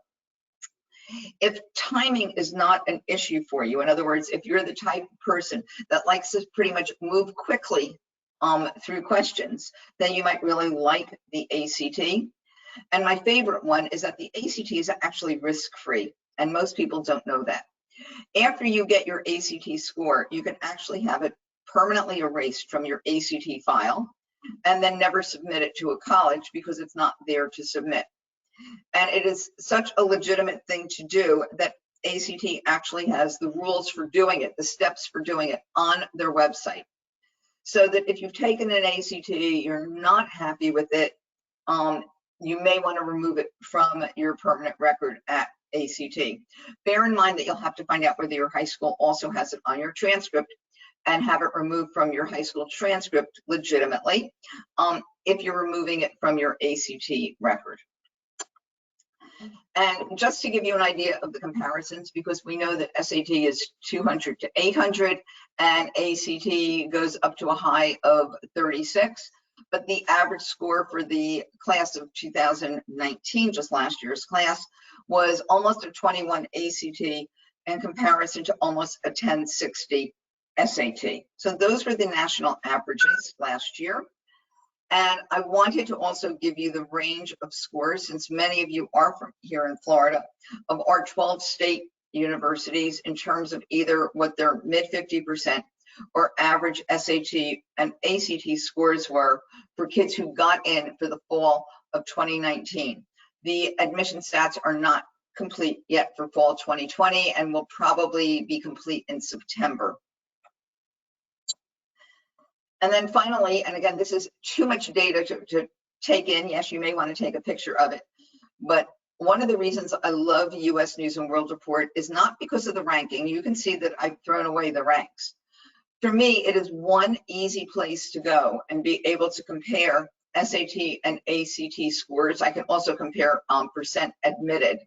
If timing is not an issue for you, in other words, if you're the type of person that likes to pretty much move quickly through questions, then you might really like the ACT. And my favorite one is that the ACT is actually risk-free, and most people don't know that. After you get your ACT score, you can actually have it permanently erased from your ACT file and then never submit it to a college because it's not there to submit. And it is such a legitimate thing to do that ACT actually has the rules for doing it, the steps for doing it on their website. So that if you've taken an ACT, you're not happy with it, you may want to remove it from your permanent record at ACT. Bear in mind that you'll have to find out whether your high school also has it on your transcript and have it removed from your high school transcript legitimately if you're removing it from your ACT record. And just to give you an idea of the comparisons, because we know that SAT is 200 to 800 and ACT goes up to a high of 36, but the average score for the class of 2019, just last year's class, was almost a 21 ACT in comparison to almost a 1060 SAT. So those were the national averages last year. And I wanted to also give you the range of scores, since many of you are from here in Florida, of our 12 state universities in terms of either what their mid 50% or average SAT and ACT scores were for kids who got in for the fall of 2019. The admission stats are not complete yet for fall 2020 and will probably be complete in September. And then finally, and again, this is too much data to take in. Yes, you may want to take a picture of it. But one of the reasons I love US News and World Report is not because of the ranking. You can see that I've thrown away the ranks. For me, it is one easy place to go and be able to compare SAT and ACT scores. I can also compare percent admitted.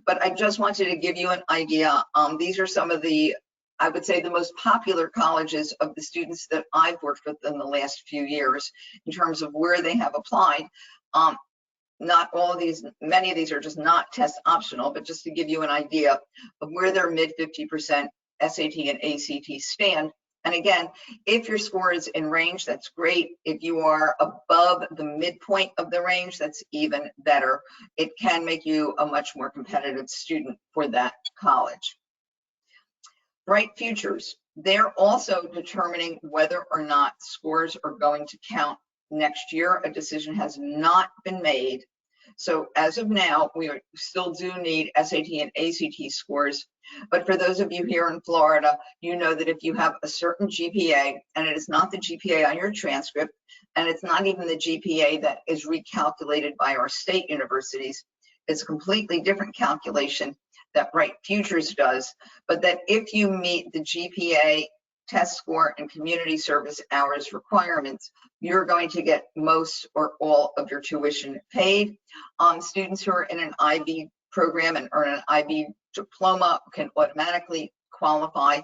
But I just wanted to give you an idea. These are some of the, I would say, the most popular colleges of the students that I've worked with in the last few years in terms of where they have applied. Not all of these, many of these are just not test optional, but just to give you an idea of where their mid 50% SAT and ACT stand. And again, if your score is in range, that's great. If you are above the midpoint of the range, that's even better. It can make you a much more competitive student for that college. Bright Futures, they're also determining whether or not scores are going to count next year. A decision has not been made. So as of now, we still do need SAT and ACT scores. But for those of you here in Florida, you know that if you have a certain GPA, and it is not the GPA on your transcript, and it's not even the GPA that is recalculated by our state universities, it's a completely different calculation that Bright Futures does, but that if you meet the GPA, test score, and community service hours requirements, you're going to get most or all of your tuition paid. Students who are in an IB program and earn an IB diploma can automatically qualify.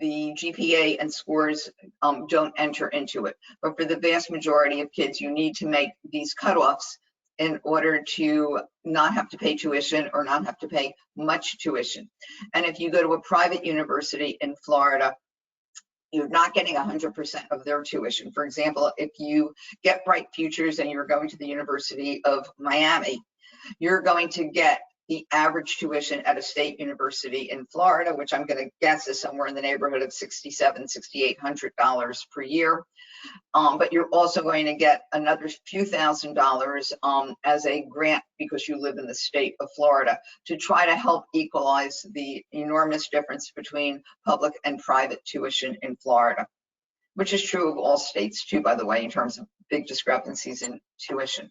The GPA and scores don't enter into it. But for the vast majority of kids, you need to make these cutoffs in order to not have to pay tuition or not have to pay much tuition. And if you go to a private university in Florida, you're not getting 100% of their tuition. For example, if you get Bright Futures and you're going to the University of Miami, you're going to get the average tuition at a state university in Florida, which I'm going to guess is somewhere in the neighborhood of $6,700, $6,800 per year. But you're also going to get another few $1,000s as a grant because you live in the state of Florida to try to help equalize the enormous difference between public and private tuition in Florida, which is true of all states too, by the way, in terms of big discrepancies in tuition.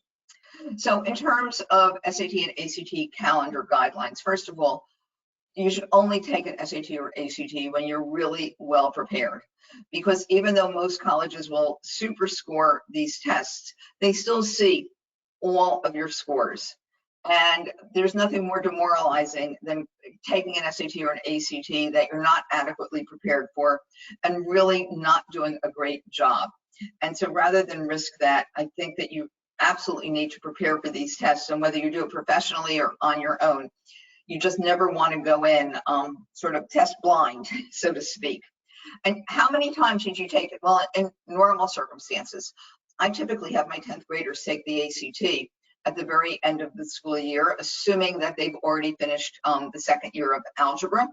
So in terms of SAT and ACT calendar guidelines, first of all, you should only take an SAT or ACT when you're really well prepared. Because even though most colleges will super score these tests, they still see all of your scores. And there's nothing more demoralizing than taking an SAT or an ACT that you're not adequately prepared for and really not doing a great job. And so rather than risk that, I think that you absolutely need to prepare for these tests. And whether you do it professionally or on your own, you just never want to go in sort of test blind, so to speak. And how many times did you take it? Well, in normal circumstances, I typically have my 10th graders take the ACT at the very end of the school year, assuming that they've already finished the second year of algebra,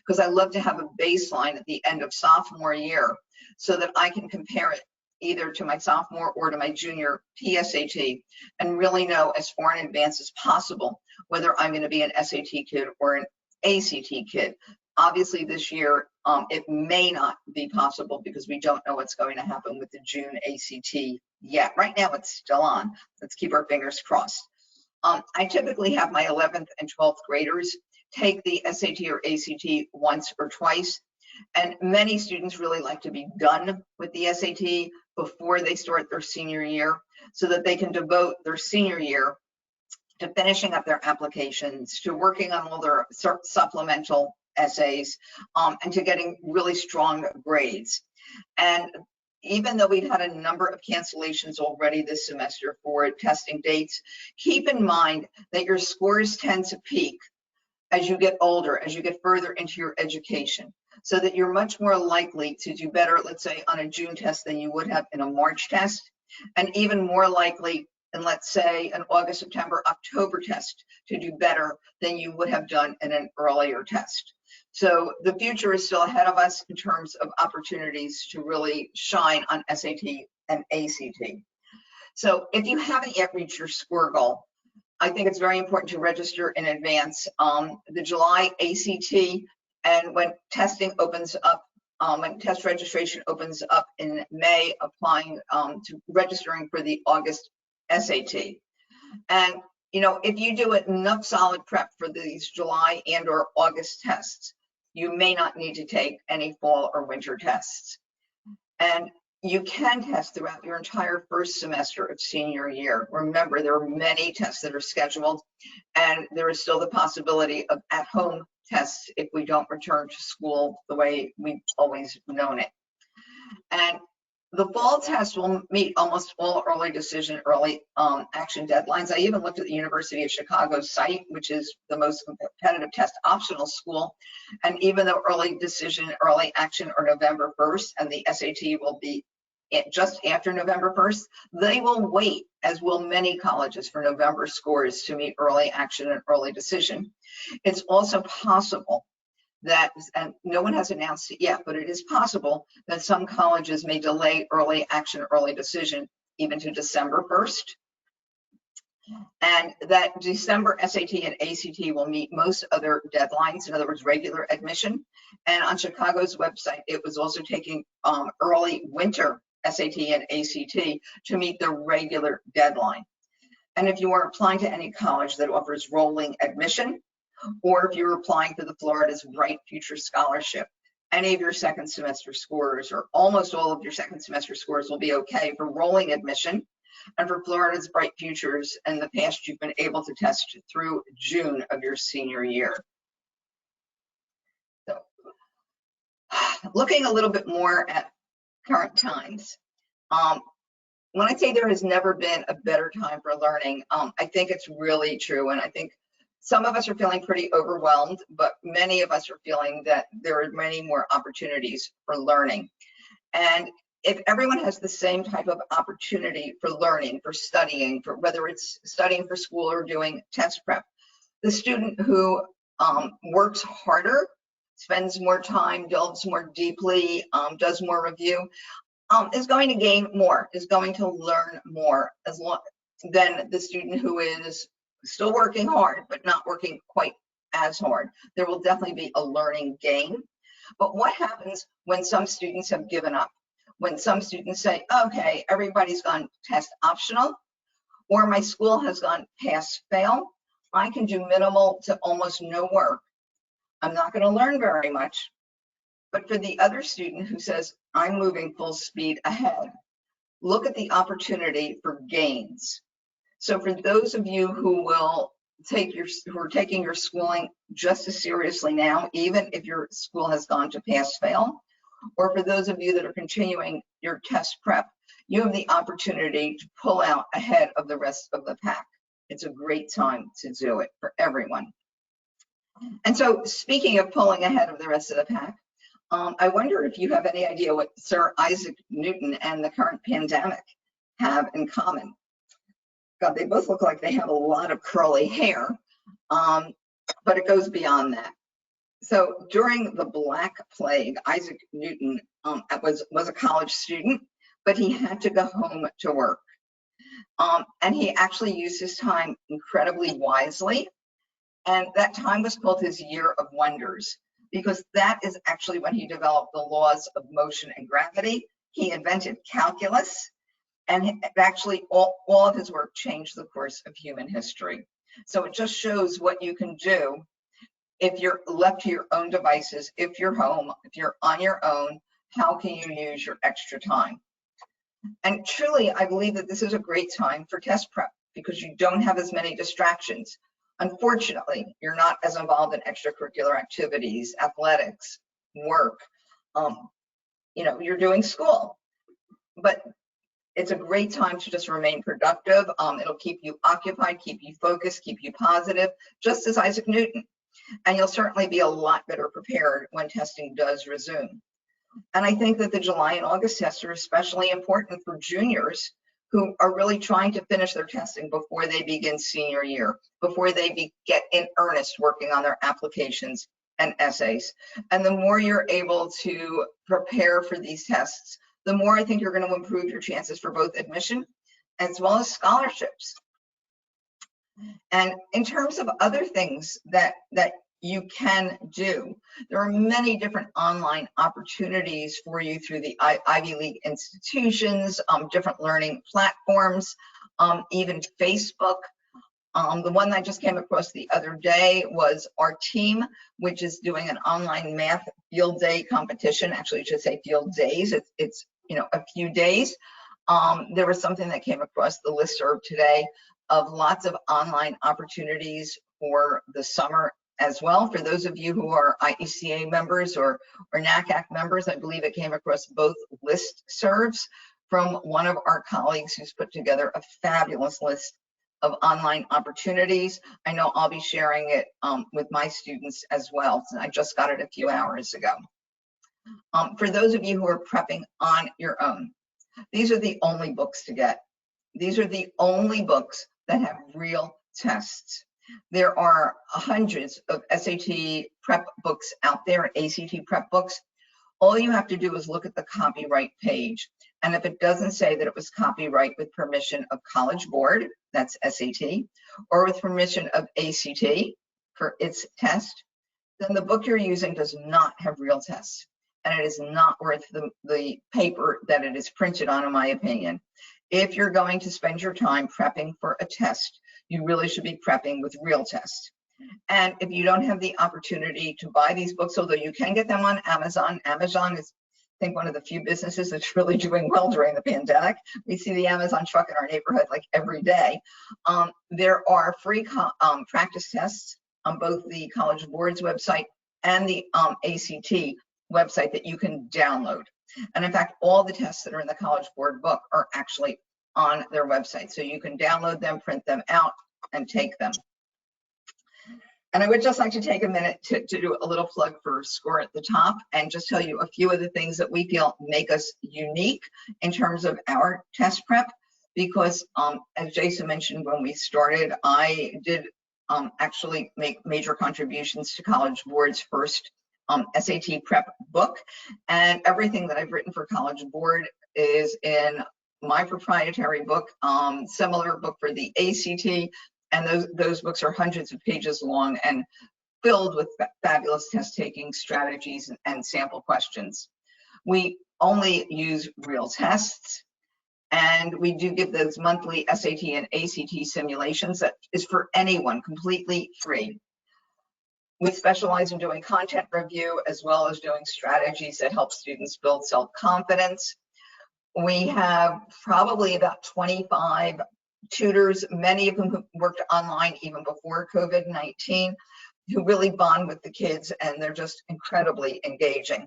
because I love to have a baseline at the end of sophomore year so that I can compare it either to my sophomore or to my junior PSAT and really know as far in advance as possible whether I'm going to be an SAT kid or an ACT kid. Obviously this year it may not be possible because we don't know what's going to happen with the June ACT yet. Right now it's still on. Let's keep our fingers crossed. I typically have my 11th and 12th graders take the SAT or ACT once or twice. And many students really like to be done with the SAT before they start their senior year so that they can devote their senior year to finishing up their applications, to working on all their supplemental essays, and to getting really strong grades. And even though we've had a number of cancellations already this semester for testing dates, keep in mind that your scores tend to peak as you get older, as you get further into your education, so that you're much more likely to do better, let's say, on a June test than you would have in a March test, and even more likely in, let's say, an August, September, October test to do better than you would have done in an earlier test. So the future is still ahead of us in terms of opportunities to really shine on SAT and ACT. So if you haven't yet reached your score goal, I think it's very important to register in advance. The July ACT, and when testing opens up, when test registration opens up in May, applying to registering for the August SAT. And you know, if you do enough solid prep for these July and or August tests, you may not need to take any fall or winter tests. And you can test throughout your entire first semester of senior year. Remember, there are many tests that are scheduled, and there is still the possibility of at-home tests if we don't return to school the way we've always known it. And the fall test will meet almost all early decision, early action deadlines. I even looked at the University of Chicago's site, which is the most competitive test optional school. And even though early decision, early action are November 1st, and the SAT will be just after November 1st, they will wait, as will many colleges, for November scores to meet early action and early decision. It's also possible that, and no one has announced it yet, but it is possible that some colleges may delay early action, early decision even to December 1st. And that December SAT and ACT will meet most other deadlines, in other words, regular admission. And on Chicago's website, it was also taking early winter SAT and ACT to meet the regular deadline. And if you are applying to any college that offers rolling admission, or if you're applying for the Florida's Bright Future Scholarship, any of your second semester scores, or almost all of your second semester scores, will be okay for rolling admission. And for Florida's Bright Futures, in the past, you've been able to test through June of your senior year. So, looking a little bit more at current times, when I say there has never been a better time for learning, I think it's really true. And I think some of us are feeling pretty overwhelmed, but many of us are feeling that there are many more opportunities for learning. And if everyone has the same type of opportunity for learning, for studying, for whether it's studying for school or doing test prep, the student who works harder, spends more time, delves more deeply, does more review, is going to gain more, is going to learn more than the student who is still working hard, but not working quite as hard. There will definitely be a learning gain. But what happens when some students have given up? When some students say, okay, everybody's gone test optional, or my school has gone pass fail, I can do minimal to almost no work. I'm not going to learn very much. But for the other student who says, I'm moving full speed ahead, look at the opportunity for gains. So for those of you who are taking your schooling just as seriously now, even if your school has gone to pass fail, or for those of you that are continuing your test prep, you have the opportunity to pull out ahead of the rest of the pack. It's a great time to do it for everyone. And so speaking of pulling ahead of the rest of the pack, I wonder if you have any idea what Sir Isaac Newton and the current pandemic have in common. God, they both look like they have a lot of curly hair, but it goes beyond that. So during the Black Plague, Isaac Newton was a college student, but he had to go home to work. And he actually used his time incredibly wisely. And that time was called his Year of Wonders, because that is actually when he developed the laws of motion and gravity. He invented calculus, and actually all of his work changed the course of human history. So it just shows what you can do if you're left to your own devices, if you're home, if you're on your own, how can you use your extra time? And truly, I believe that this is a great time for test prep because you don't have as many distractions. Unfortunately, you're not as involved in extracurricular activities, athletics, work. You're doing school, but it's a great time to just remain productive. It'll keep you occupied, keep you focused, keep you positive, just as Isaac Newton. And you'll certainly be a lot better prepared when testing does resume. And I think that the July and August tests are especially important for juniors who are really trying to finish their testing before they begin senior year, before they get in earnest working on their applications and essays. And the more you're able to prepare for these tests, the more I think you're going to improve your chances for both admission as well as scholarships. And in terms of other things that you can do, there are many different online opportunities for you through the Ivy League institutions, different learning platforms, even Facebook. The one I just came across the other day was our team, which is doing an online math field day competition. Actually, I should say field days. It's a few days. There was something that came across the listserv today of lots of online opportunities for the summer as well. For those of you who are IECA members or NACAC members, I believe it came across both listservs from one of our colleagues who's put together a fabulous list of online opportunities. I know I'll be sharing it with my students as well. I just got it a few hours ago. For those of you who are prepping on your own, these are the only books to get. These are the only books that have real tests. There are hundreds of SAT prep books out there, ACT prep books. All you have to do is look at the copyright page. And if it doesn't say that it was copyright with permission of College Board, that's SAT, or with permission of ACT for its test, then the book you're using does not have real tests. And it is not worth the paper that it is printed on, in my opinion. If you're going to spend your time prepping for a test, you really should be prepping with real tests. And if you don't have the opportunity to buy these books, although you can get them on Amazon, Amazon is think one of the few businesses that's really doing well during the pandemic. We see the Amazon truck in our neighborhood like every day. There are free practice tests on both the College Board's website and the ACT website that you can download. And in fact, all the tests that are in the College Board book are actually on their website. So you can download them, print them out, and take them. And I would just like to take a minute to do a little plug for SCORE at the top and just tell you a few of the things that we feel make us unique in terms of our test prep. Because as Jason mentioned when we started, I did actually make major contributions to College Board's first SAT prep book. And everything that I've written for College Board is in my proprietary book, similar book for the ACT. And those books are hundreds of pages long and filled with fabulous test taking strategies and sample questions. We only use real tests, and we do give those monthly SAT and ACT simulations that is for anyone, completely free. We specialize in doing content review as well as doing strategies that help students build self-confidence. We have probably about 25 tutors, many of whom worked online even before COVID-19, who really bond with the kids, and they're just incredibly engaging.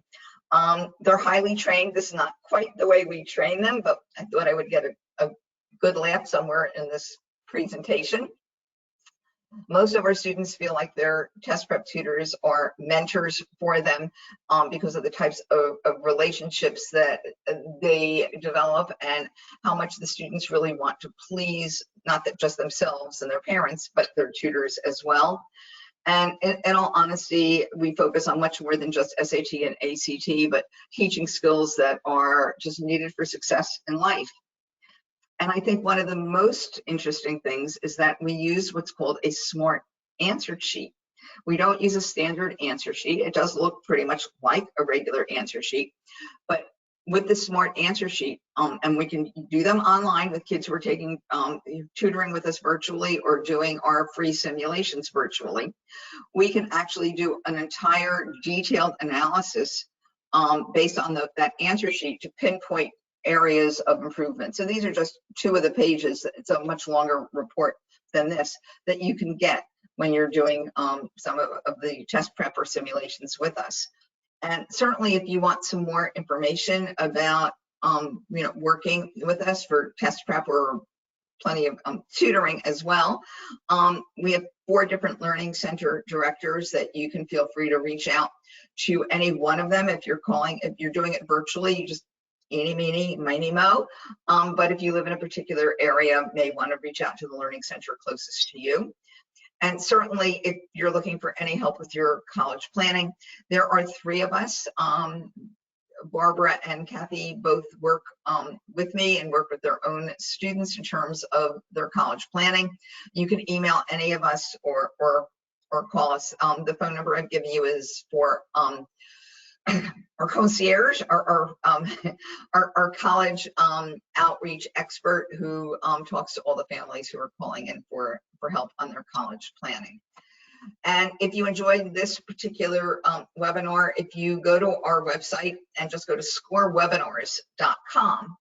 They're highly trained. This is not quite the way we train them, but I thought I would get a good laugh somewhere in this presentation. Most of our students feel like their test prep tutors are mentors for them because of the types of relationships that they develop and how much the students really want to please, not that just themselves and their parents, but their tutors as well. And in all honesty, we focus on much more than just SAT and ACT, but teaching skills that are just needed for success in life. And I think one of the most interesting things is that we use what's called a SMART answer sheet. We don't use a standard answer sheet. It does look pretty much like a regular answer sheet, but with the SMART answer sheet, and we can do them online with kids who are taking tutoring with us virtually or doing our free simulations virtually. We can actually do an entire detailed analysis based on that answer sheet to pinpoint areas of improvement. So these are just two of the pages. It's a much longer report than this that you can get when you're doing some of the test prep or simulations with us. And certainly if you want some more information about working with us for test prep or plenty of tutoring as well, we have 4 different learning center directors that you can feel free to reach out to any one of them. If you're doing it virtually, you just eeny, meeny, miny, mo. But if you live in a particular area, may want to reach out to the learning center closest to you. And certainly if you're looking for any help with your college planning, there are 3 of us. Barbara and Kathy both work with me and work with their own students in terms of their college planning. You can email any of us or call us. The phone number I've given you is for our concierge, our college outreach expert who talks to all the families who are calling in for help on their college planning. And if you enjoyed this particular webinar, if you go to our website and just go to scorewebinars.com,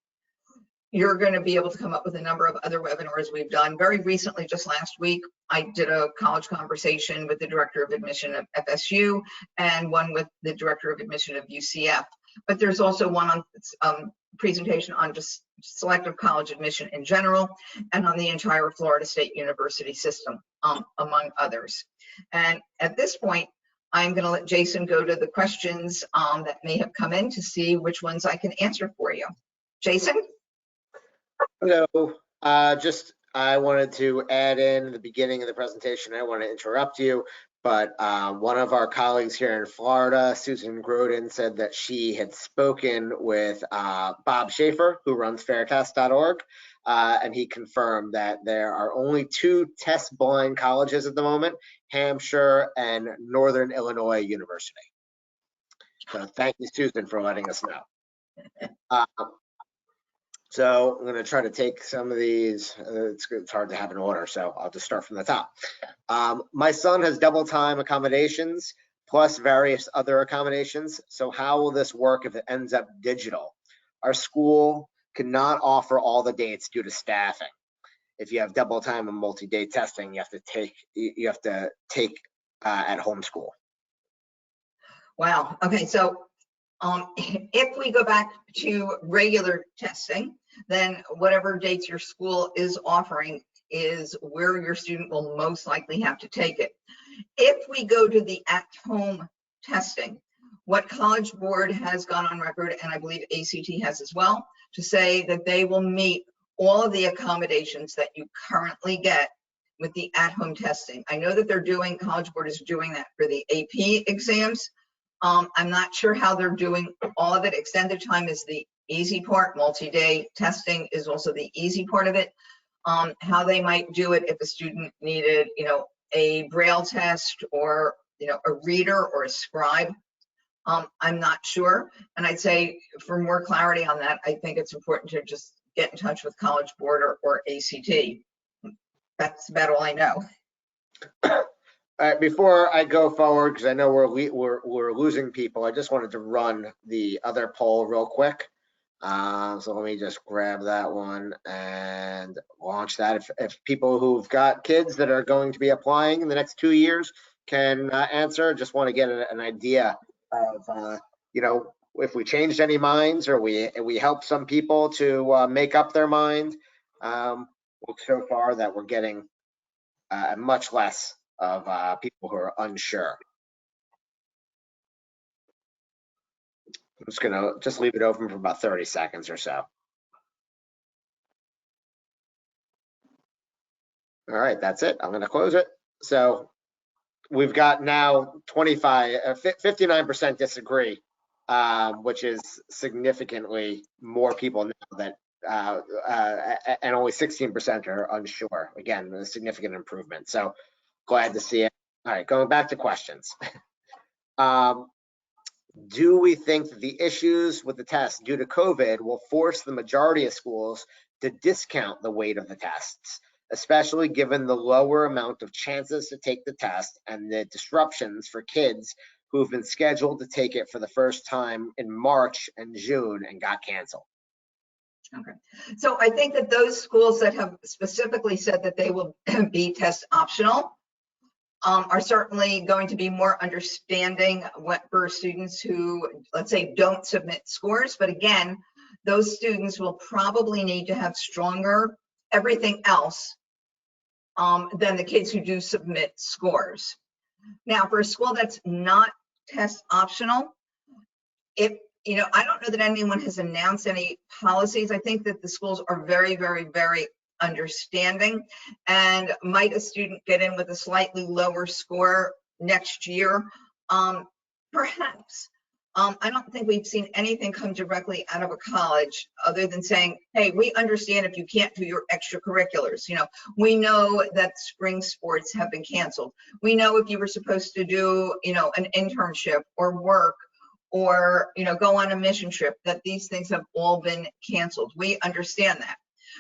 you're going to be able to come up with a number of other webinars we've done. Very recently, just last week, I did a college conversation with the director of admission of FSU and one with the director of admission of UCF. But there's also one on presentation on just selective college admission in general and on the entire Florida State University system, among others. And at this point, I'm going to let Jason go to the questions that may have come in to see which ones I can answer for you. Jason? Hello. I wanted to add in the beginning of the presentation. I don't want to interrupt you, but one of our colleagues here in Florida, Susan Groden, said that she had spoken with Bob Schaefer, who runs fairtest.org, and he confirmed that there are only 2 test blind colleges at the moment, Hampshire and Northern Illinois University. So thank you, Susan, for letting us know. So I'm going to try to take some of these. It's hard to have an order, so I'll just start from the top. My son has double time accommodations, plus various other accommodations. So how will this work if it ends up digital? Our school cannot offer all the dates due to staffing. If you have double time and multi-day testing, you have to take at home school. Wow. Okay. So if we go back to regular testing, then whatever dates your school is offering is where your student will most likely have to take it. If we go to the at-home testing, what College Board has gone on record, and I believe ACT has as well, to say that they will meet all of the accommodations that you currently get with the at-home testing. I know that College Board is doing that for the AP exams. I'm not sure how they're doing all of it. Extended time is the easy part. Multi-day testing is also the easy part of it. How they might do it if a student needed, a Braille test or, a reader or a scribe. I'm not sure. And I'd say for more clarity on that, I think it's important to just get in touch with College Board or ACT. That's about all I know. Before I go forward, because I know we're losing people, I just wanted to run the other poll real quick. So let me just grab that one and launch that. If people who've got kids that are going to be applying in the next 2 years can answer, just want to get an idea of, if we changed any minds or we helped some people to make up their mind. Well, so far that we're getting much less of people who are unsure. I'm just gonna leave it open for about 30 seconds or so. All right, that's it. I'm gonna close it. So we've got now 59% disagree, which is significantly more people now that, and only 16% are unsure. Again, a significant improvement. So glad to see it. All right, going back to questions. Do we think that the issues with the test due to COVID will force the majority of schools to discount the weight of the tests, especially given the lower amount of chances to take the test and the disruptions for kids who've been scheduled to take it for the first time in March and June and got canceled? Okay, so I think that those schools that have specifically said that they will be test optional are certainly going to be more understanding for students who, let's say, don't submit scores. But again, those students will probably need to have stronger everything else than the kids who do submit scores. Now, for a school that's not test optional, I don't know that anyone has announced any policies. I think that the schools are very, very, very understanding. And might a student get in with a slightly lower score next year? Perhaps. I don't think we've seen anything come directly out of a college other than saying, hey, we understand if you can't do your extracurriculars. We know that spring sports have been canceled. We know if you were supposed to do, an internship or work or, go on a mission trip, that these things have all been canceled. We understand that.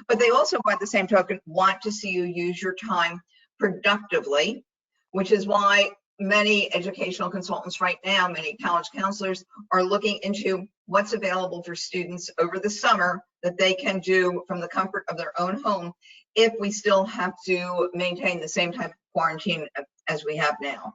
But they also, by the same token, want to see you use your time productively, which is why many educational consultants right now, many college counselors are looking into what's available for students over the summer that they can do from the comfort of their own home if we still have to maintain the same type of quarantine as we have now.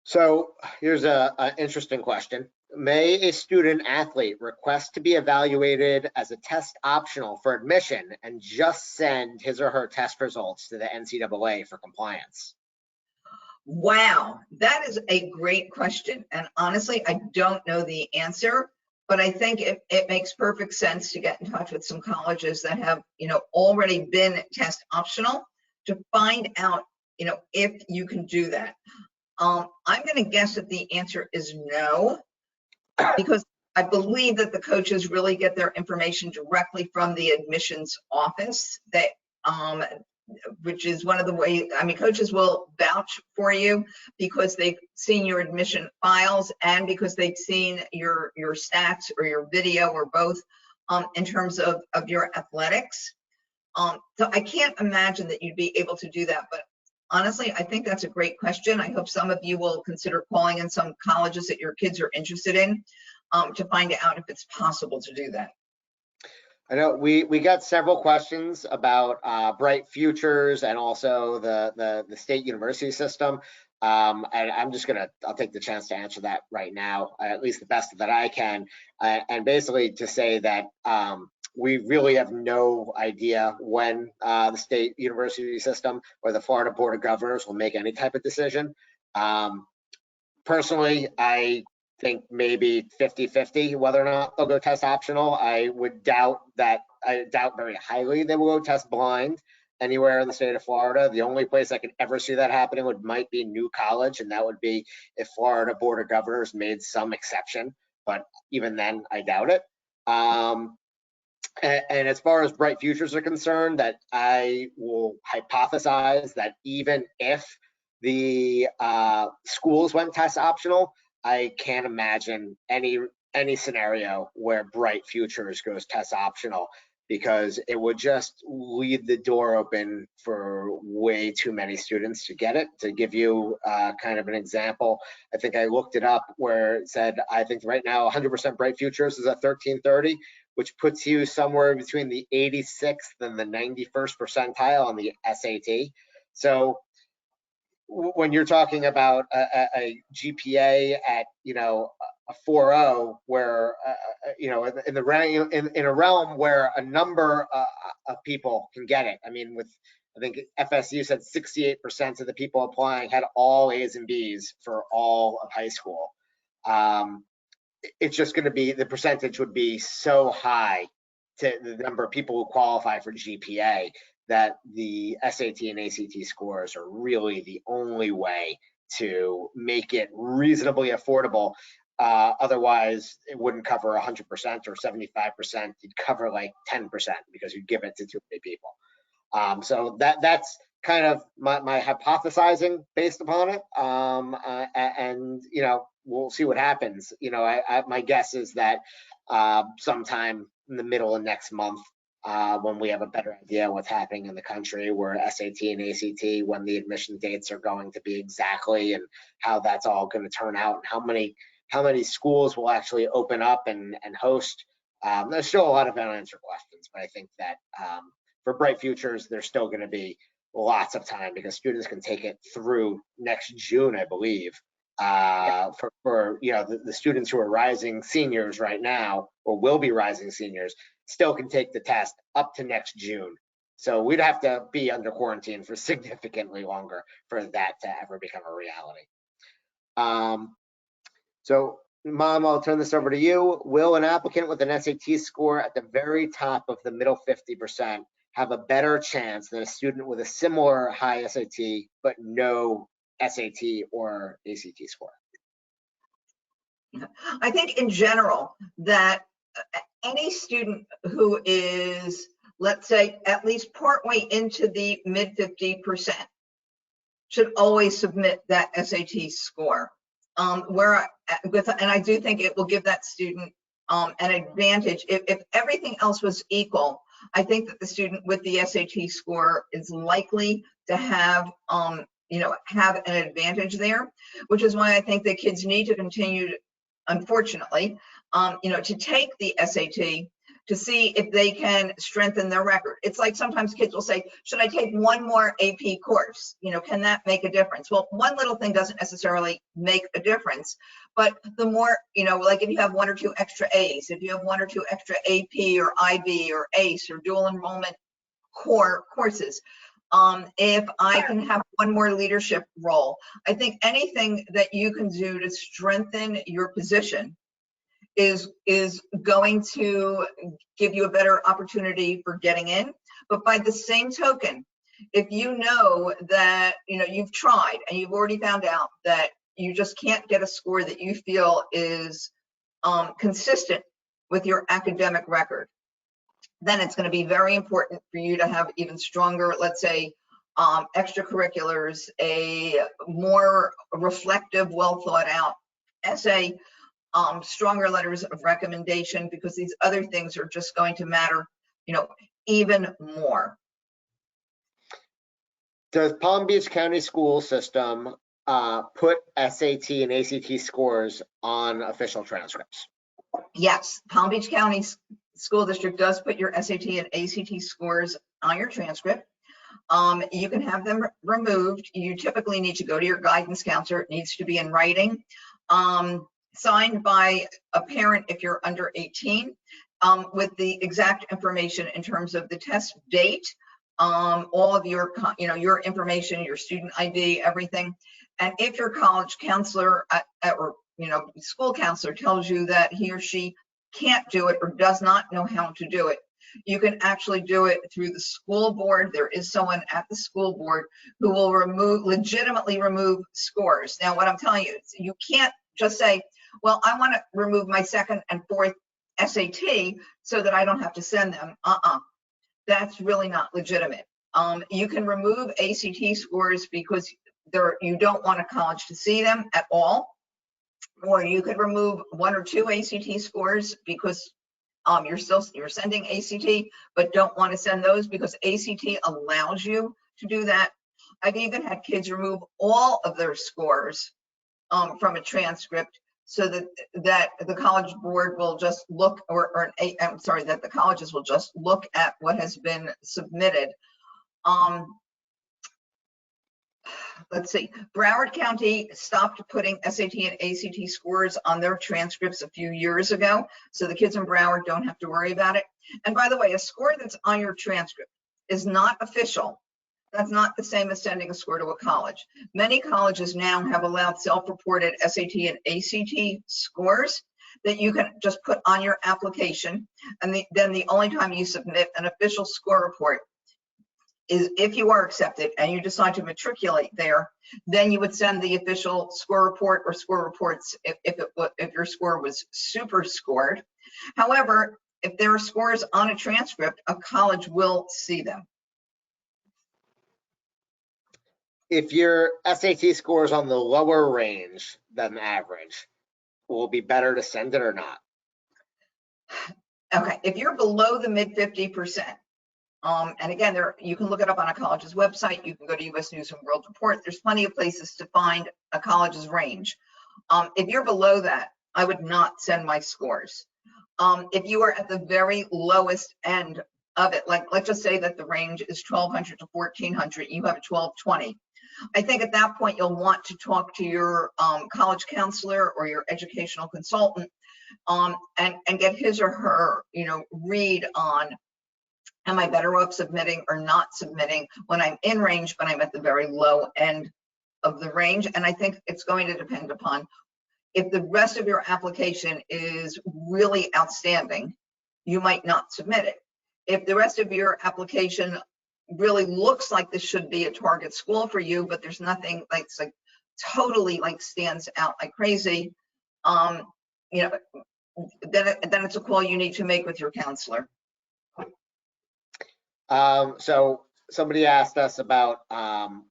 So here's an interesting question. May a student athlete request to be evaluated as a test optional for admission and just send his or her test results to the NCAA for compliance? Wow, that is a great question. And honestly, I don't know the answer, but I think it makes perfect sense to get in touch with some colleges that have, already been test optional to find out, if you can do that. I'm going to guess that the answer is no, because I believe that the coaches really get their information directly from the admissions office. Which is one of the ways, coaches will vouch for you because they've seen your admission files and because they've seen your stats or your video or both in terms of your athletics. So I can't imagine that you'd be able to do that, but honestly, I think that's a great question. I hope some of you will consider calling in some colleges that your kids are interested in to find out if it's possible to do that. I know we got several questions about Bright Futures and also the state university system. And I'll take the chance to answer that right now, at least the best that I can. And basically to say that we really have no idea when the state university system or the Florida Board of Governors will make any type of decision. Personally, I think maybe 50-50 whether or not they'll go test optional. I doubt very highly they will go test blind anywhere in the state of Florida. The only place I could ever see that happening might be New College, and that would be if Florida Board of Governors made some exception, but even then I doubt it. And as far as Bright Futures are concerned, that I will hypothesize that even if the schools went test optional, I can't imagine any scenario where Bright Futures goes test optional, because it would just leave the door open for way too many students to get it. To give you kind of an example, I think I looked it up where it said, I think right now 100% Bright Futures is at 1330, which puts you somewhere between the 86th and the 91st percentile on the SAT. So when you're talking about a GPA at, a 4.0, where in a realm where a number of people can get it. I mean, I think FSU said 68% of the people applying had all A's and B's for all of high school. It's just going to be, the percentage would be so high to the number of people who qualify for GPA that the SAT and ACT scores are really the only way to make it reasonably affordable. Otherwise, it wouldn't cover 100% or 75%. You'd cover like 10% because you'd give it to too many people. So that's kind of my hypothesizing based upon it. And we'll see what happens. My guess is that sometime in the middle of next month, when we have a better idea what's happening in the country, where SAT and ACT, when the admission dates are going to be exactly, and how that's all going to turn out, and how many schools will actually open up and host. There's still a lot of unanswered questions, but I think that for Bright Futures, there's still going to be lots of time, because students can take it through next June, I believe. For the students who are rising seniors right now, or will be rising seniors, still can take the test up to next June. So we'd have to be under quarantine for significantly longer for that to ever become a reality. So Mom, I'll turn this over to you. Will an applicant with an SAT score at the very top of the middle 50% have a better chance than a student with a similar high SAT but no SAT or ACT score? I think in general that any student who is, let's say, at least partway into the mid 50% should always submit that SAT score. And I do think it will give that student an advantage. If everything else was equal, I think that the student with the SAT score is likely to have have an advantage there, which is why I think that kids need to continue to, unfortunately, to take the SAT to see if they can strengthen their record. It's like sometimes kids will say, should I take one more AP course? Can that make a difference? Well, one little thing doesn't necessarily make a difference, but the more, like if you have one or two extra A's, if you have one or two extra AP or IB or ACE or dual enrollment core courses, if I can have one more leadership role, I think anything that you can do to strengthen your position is going to give you a better opportunity for getting in. But by the same token, if you know that you've tried and you've already found out that you just can't get a score that you feel is consistent with your academic record, then it's going to be very important for you to have even stronger, let's say, extracurriculars, a more reflective, well thought out essay, stronger letters of recommendation, because these other things are just going to matter, even more. Does Palm Beach County school system put SAT and ACT scores on official transcripts? Yes, Palm Beach County School District does put your SAT and ACT scores on your transcript. You can have them removed. You typically need to go to your guidance counselor. It needs to be in writing, signed by a parent if you're under 18, with the exact information in terms of the test date, all of your, your information, your student ID, everything. And if your college counselor or school counselor tells you that he or she can't do it or does not know how to do it, you can actually do it through the school board. There is someone at the school board who will legitimately remove scores. Now, what I'm telling you, you can't just say, well, I want to remove my second and fourth SAT so that I don't have to send them. That's really not legitimate. You can remove ACT scores because you don't want a college to see them at all. Or you could remove 1 or 2 ACT scores because you're sending ACT, but don't want to send those because ACT allows you to do that. I've even had kids remove all of their scores from a transcript so that the college board will just look, that the colleges will just look at what has been submitted. Let's see, Broward County stopped putting SAT and ACT scores on their transcripts a few years ago, so the kids in Broward don't have to worry about it. And by the way, a score that's on your transcript is not official. That's not the same as sending a score to a college. Many colleges now have allowed self-reported SAT and ACT scores that you can just put on your application, and then the only time you submit an official score report is if you are accepted and you decide to matriculate there, then you would send the official score report or score reports if your score was super scored. However, if there are scores on a transcript, a college will see them. If your SAT score is on the lower range than average, will it be better to send it or not? Okay, if you're below the mid 50%, and again, you can look it up on a college's website. You can go to U.S. News and World Report. There's plenty of places to find a college's range. If you're below that, I would not send my scores. If you are at the very lowest end of it, like let's just say that the range is 1,200 to 1,400, you have 1,220. I think at that point you'll want to talk to your college counselor or your educational consultant and get his or her, read on, am I better off submitting or not submitting when I'm in range, but I'm at the very low end of the range? And I think it's going to depend upon if the rest of your application is really outstanding, you might not submit it. If the rest of your application really looks like this should be a target school for you, but there's nothing like totally stands out like crazy, then it's a call you need to make with your counselor. So somebody asked us about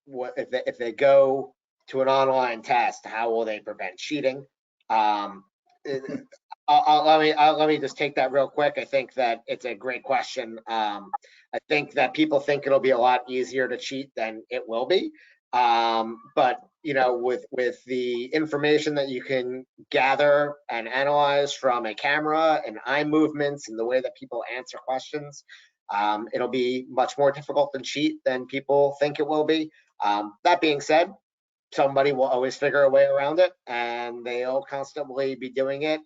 what if they go to an online test, how will they prevent cheating? Let me just take that real quick. I think that it's a great question. I think that people think it'll be a lot easier to cheat than it will be. But with the information that you can gather and analyze from a camera and eye movements and the way that people answer questions, it'll be much more difficult to cheat than people think it will be. That being said, somebody will always figure a way around it, and they'll constantly be doing it.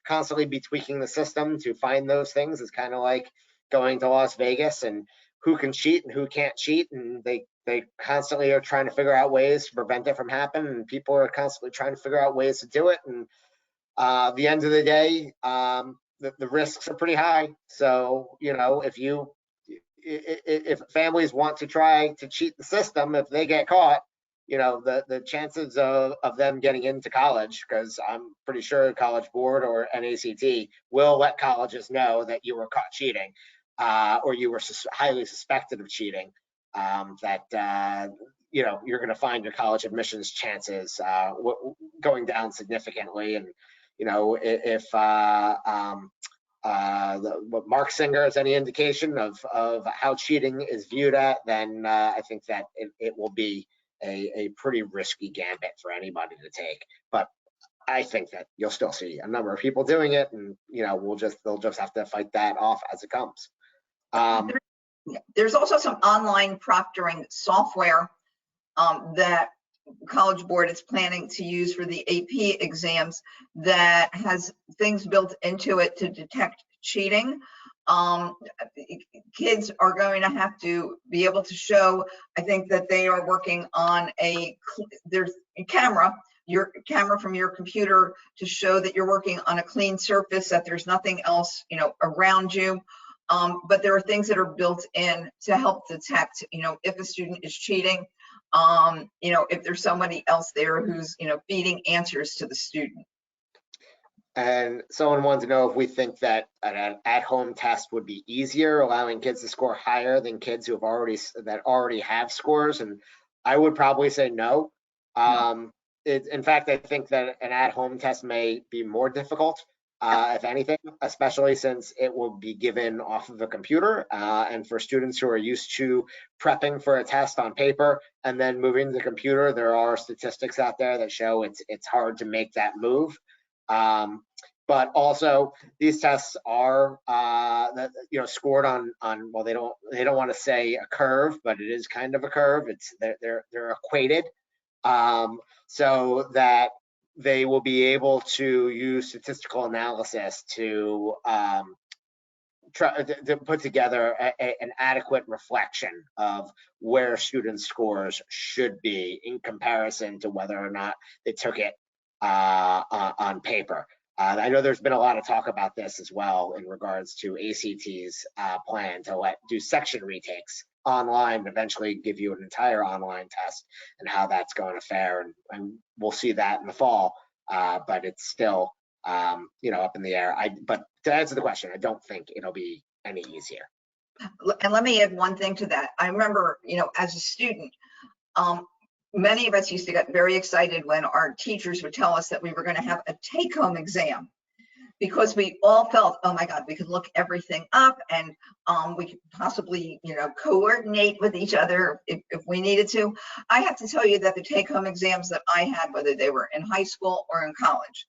Constantly be tweaking the system to find those things. It's kind of like going to Las Vegas and who can cheat and who can't cheat, and they constantly are trying to figure out ways to prevent it from happening, and people are constantly trying to figure out ways to do it. And at the end of the day, the risks are pretty high. So if families want to try to cheat the system, if they get caught, the chances of them getting into college, because I'm pretty sure the College Board or NACT will let colleges know that you were caught cheating, or you were highly suspected of cheating, you're going to find your college admissions chances going down significantly. And if what Mark Singer is any indication of how cheating is viewed at, then I think that it will be a pretty risky gambit for anybody to take. But I think that you'll still see a number of people doing it, and they'll just have to fight that off as it comes. There's also some online proctoring software that College Board is planning to use for the AP exams that has things built into it to detect cheating. Kids are going to have to be able to show, I think that they are working on there's a camera, your camera from your computer to show that you're working on a clean surface, that there's nothing else, around you. But there are things that are built in to help detect, if a student is cheating, if there's somebody else there who's, feeding answers to the student. And someone wanted to know if we think that an at-home test would be easier, allowing kids to score higher than kids who already have scores. And I would probably say no. In fact, I think that an at-home test may be more difficult, if anything, especially since it will be given off of a computer. And for students who are used to prepping for a test on paper and then moving to the computer, there are statistics out there that show it's hard to make that move. But also these tests are scored on well, they don't want to say a curve, but it is kind of a curve. They're equated, so that they will be able to use statistical analysis to try to put together an adequate reflection of where students' scores should be in comparison to whether or not they took it on paper. I know there's been a lot of talk about this as well in regards to ACT's plan to do section retakes online and eventually give you an entire online test, and how that's going to fare. And we'll see that in the fall, but it's still up in the air. But to answer the question, I don't think it'll be any easier. And let me add one thing to that. I remember, as a student, many of us used to get very excited when our teachers would tell us that we were going to have a take-home exam, because we all felt, oh my God, we could look everything up, and we could possibly, coordinate with each other if we needed to. I have to tell you that the take-home exams that I had, whether they were in high school or in college,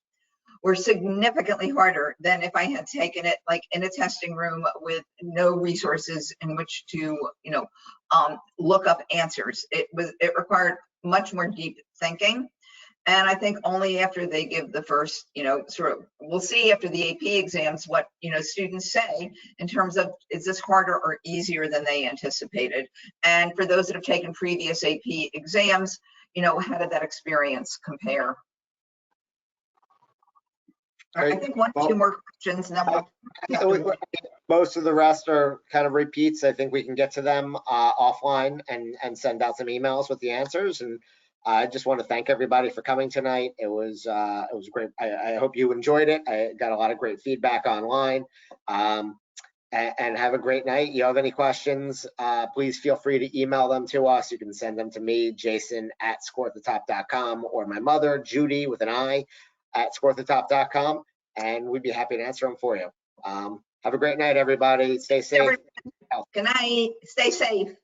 were significantly harder than if I had taken it like in a testing room with no resources in which to, look up answers. It required much more deep thinking. And I think only after they give the first, we'll see after the AP exams what, students say in terms of, is this harder or easier than they anticipated? And for those that have taken previous AP exams, how did that experience compare? I think two more questions, and then most of the rest are kind of repeats. I think we can get to them offline and send out some emails with the answers. And I just want to thank everybody for coming tonight. It was great. I hope you enjoyed it. I got a lot of great feedback online. And have a great night. You have any questions, please feel free to email them to us. You can send them to me, jason@scoreathetop.com, or my mother, Judy, with an I, @scoreathetop.com, and we'd be happy to answer them for you. Have a great night, everybody. Stay safe. Good night. Stay safe.